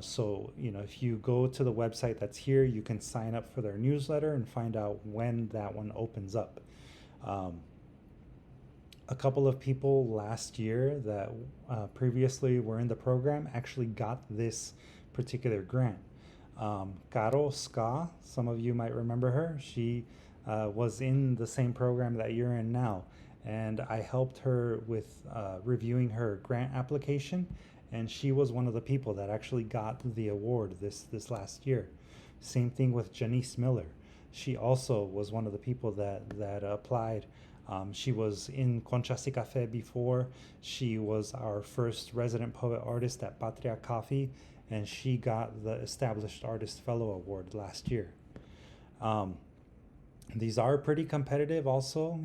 So, if you go to the website that's here, you can sign up for their newsletter and find out when that one opens up. A couple of people last year that previously were in the program actually got this particular grant. Caro Ska, some of you might remember her. She was in the same program that you're in now, and I helped her with reviewing her grant application, and she was one of the people that actually got the award this last year. Same thing with Janice Miller. She also was one of the people that applied. She was in Conchas y Café before. She was our first resident poet artist at Patria Coffee, and she got the Established Artist Fellow Award last year. These are pretty competitive also,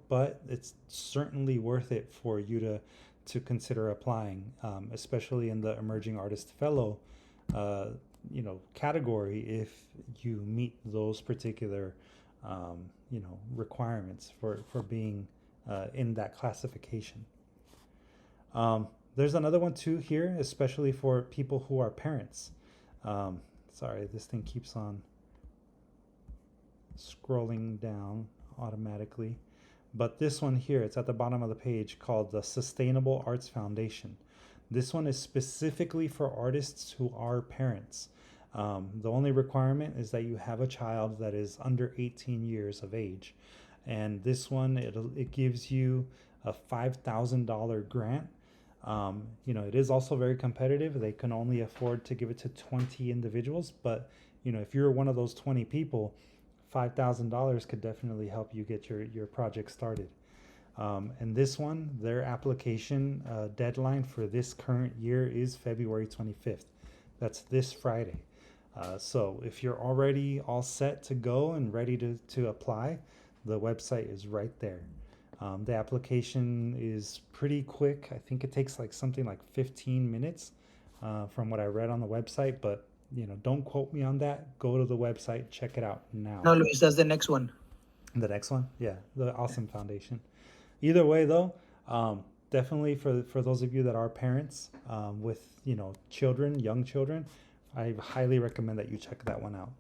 but it's certainly worth it for you to consider applying, especially in the Emerging Artist Fellow category, if you meet those particular requirements for being in that classification. There's another one too here, especially for people who are parents. Sorry, this thing keeps on scrolling down automatically. But this one here, it's at the bottom of the page, called the Sustainable Arts Foundation. This one is specifically for artists who are parents. The only requirement is that you have a child that is under 18 years of age. And this one, it gives you a $5,000 grant. It is also very competitive. They can only afford to give it to 20 individuals, but if you're one of those 20 people, $5,000 could definitely help you get your project started. And this one, their application deadline for this current year is February 25th. That's this Friday. So if you're already all set to go and ready to apply, the website is right there. The application is pretty quick. I think it takes something like 15 minutes from what I read on the website, but don't quote me on that. Go to the website, check it out now. No, Luis, that's the next one. The next one, yeah, the Awesome Foundation. Either way, though, definitely for those of you that are parents with young children, I highly recommend that you check that one out.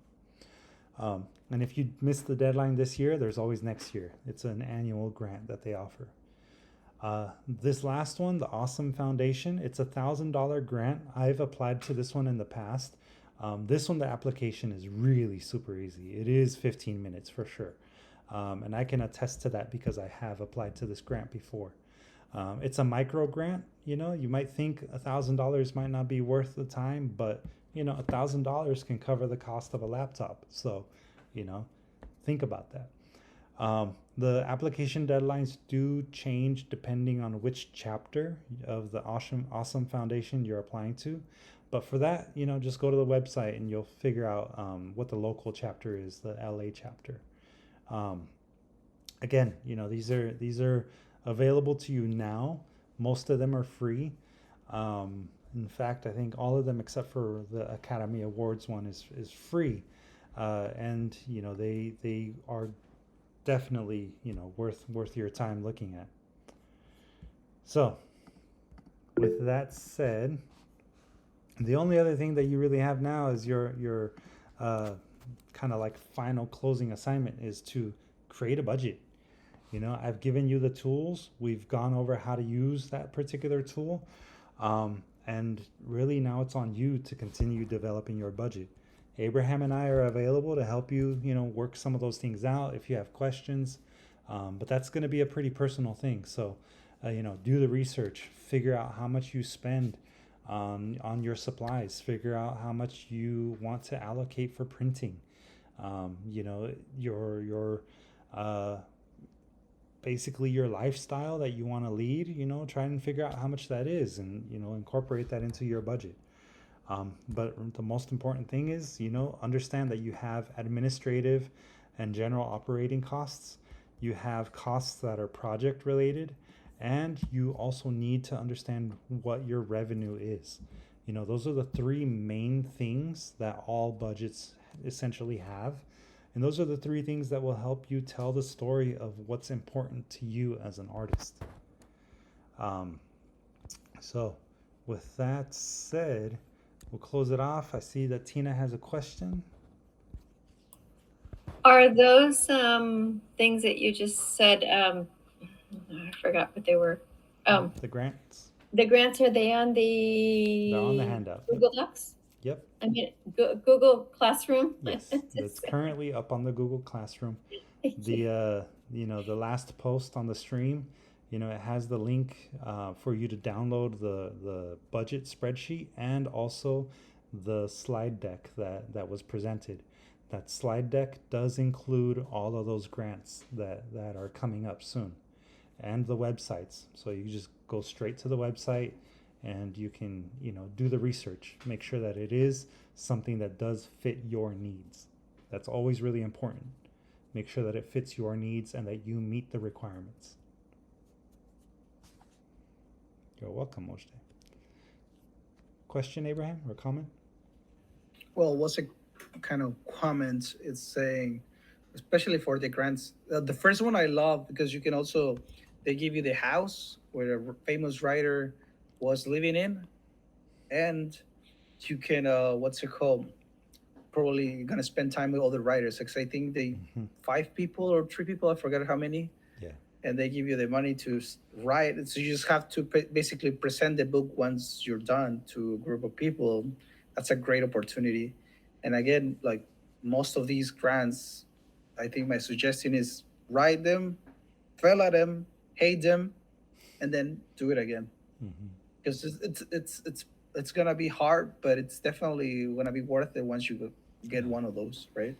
And if you miss the deadline this year, there's always next year. It's an annual grant that they offer. This last one, the Awesome Foundation, it's $1,000 grant. I've applied to this one in the past. This one, the application is really super easy. It is 15 minutes for sure. And I can attest to that because I have applied to this grant before. It's a micro grant. You might think $1,000 might not be worth the time, but $1,000 can cover the cost of a laptop. So, think about that. The application deadlines do change depending on which chapter of the Awesome Foundation you're applying to. But for that, just go to the website and you'll figure out what the local chapter is, the LA chapter. Again, these are available to you now. Most of them are free. In fact, I think all of them except for the Academy Awards one is free. And they are definitely worth your time looking at. So with that said, the only other thing that you really have now is your kind of final closing assignment is to create a budget. I've given you the tools. We've gone over how to use that particular tool. And really now it's on you to continue developing your budget. Abraham and I are available to help you, work some of those things out if you have questions. But that's going to be a pretty personal thing. So, do the research, figure out how much you spend on your supplies, figure out how much you want to allocate for printing. Your basically your lifestyle that you want to lead, try and figure out how much that is and, incorporate that into your budget. But the most important thing is, understand that you have administrative and general operating costs. You have costs that are project related, and you also need to understand what your revenue is. Those are the three main things that all budgets essentially have. And those are the three things that will help you tell the story of what's important to you as an artist. So with that said, we'll close it off. I see that Tina has a question. Are those things that you just said, I forgot what they were. The grants? The grants, are they on They're on the handout. Google Docs? Yep. I mean, Google Classroom? Yes, it's currently up on the Google Classroom. Thank you. The last post on the stream, it has the link for you to download the budget spreadsheet and also the slide deck that was presented. That slide deck does include all of those grants that are coming up soon, and the websites. So you just go straight to the website and you can do the research, make sure that it is something that does fit your needs. That's always really important. Make sure that it fits your needs and that you meet the requirements. You're welcome, Moshe. Question, Abraham, or comment? Well, what's a kind of comment? It's saying, especially for the grants, the first one I love because you can also, they give you the house where a famous writer was living in, and you can what's it called, probably gonna spend time with other writers, because I think they 5 people or 3 people, I forgot how many, and they give you the money to write. So you just have to basically present the book once you're done to a group of people. That's a great opportunity. And again, like most of these grants, I think my suggestion is write them, fail at them, hate them, and then do it again. Because it's gonna be hard, but it's definitely gonna be worth it once you get one of those, right?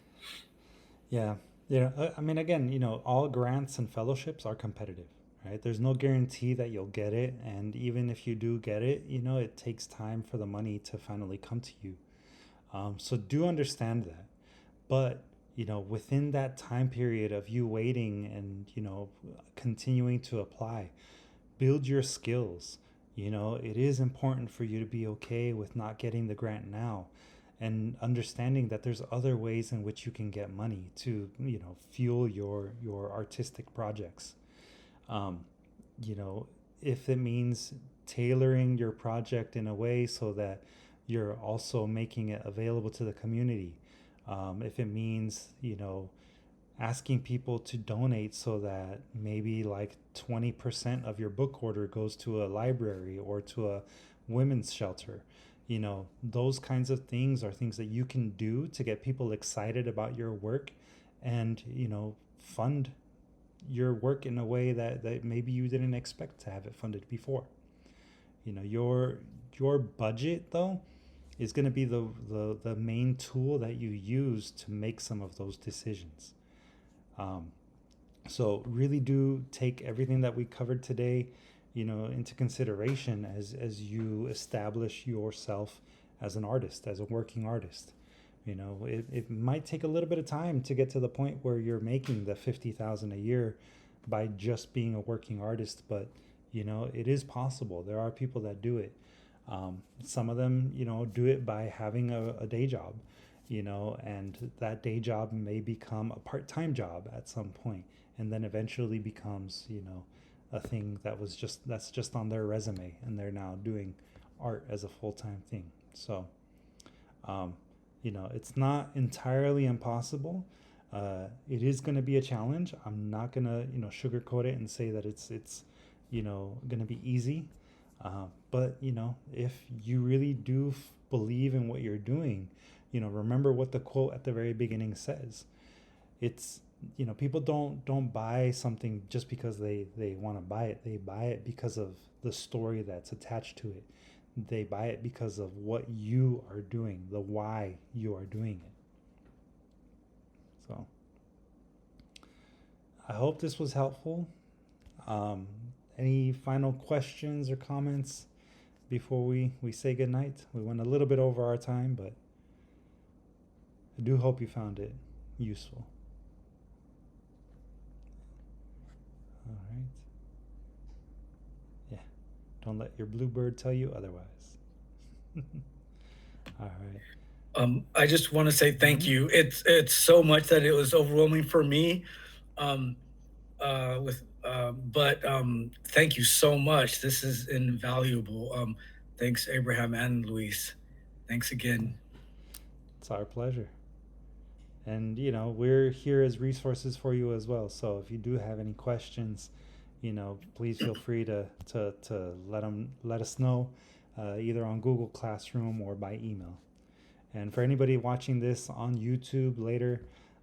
Yeah. Yeah. I mean, again, all grants and fellowships are competitive, right? There's no guarantee that you'll get it. And even if you do get it, it takes time for the money to finally come to you. So do understand that. But, within that time period of you waiting and, continuing to apply, build your skills. It is important for you to be okay with not getting the grant now, and understanding that there's other ways in which you can get money to fuel your artistic projects. um, if it means tailoring your project in a way so that you're also making it available to the community, if it means asking people to donate so that maybe like 20% of your book order goes to a library or to a women's shelter. Those kinds of things are things that you can do to get people excited about your work, and fund your work in a way that maybe you didn't expect to have it funded before. Your budget though is going to be the main tool that you use to make some of those decisions. So really do take everything that we covered today, into consideration as you establish yourself as an artist, as a working artist. It might take a little bit of time to get to the point where you're making the 50,000 a year by just being a working artist, but it is possible. There are people that do it. Some of them, do it by having a day job, and that day job may become a part-time job at some point, and then eventually becomes, a thing that's just on their resume, and they're now doing art as a full-time thing. So, it's not entirely impossible. It is going to be a challenge. I'm not going to, sugarcoat it and say that it's going to be easy. But if you really do believe in what you're doing, remember what the quote at the very beginning says. It's, people don't buy something just because they want to buy it. They buy it because of the story that's attached to it. They buy it because of what you are doing, the why you are doing it. So I hope this was helpful. Any final questions or comments before we say goodnight? We went a little bit over our time, but I do hope you found it useful. All right. Yeah. Don't let your bluebird tell you otherwise. All right. I just want to say thank you. It's so much that it was overwhelming for me. But thank you so much. This is invaluable. Thanks, Abraham and Luis. Thanks again. It's our pleasure. And we're here as resources for you as well. So if you do have any questions, please feel free to let us know, either on Google Classroom or by email. And for anybody watching this on YouTube later,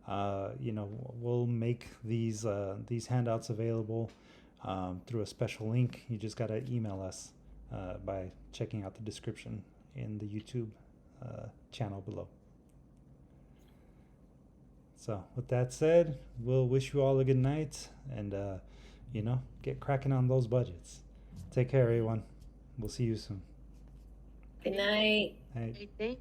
we'll make these handouts available through a special link. You just gotta email us by checking out the description in the YouTube channel below. So with that said, we'll wish you all a good night, and get cracking on those budgets. Take care, everyone. We'll see you soon. Good night. Hey. Hey, thank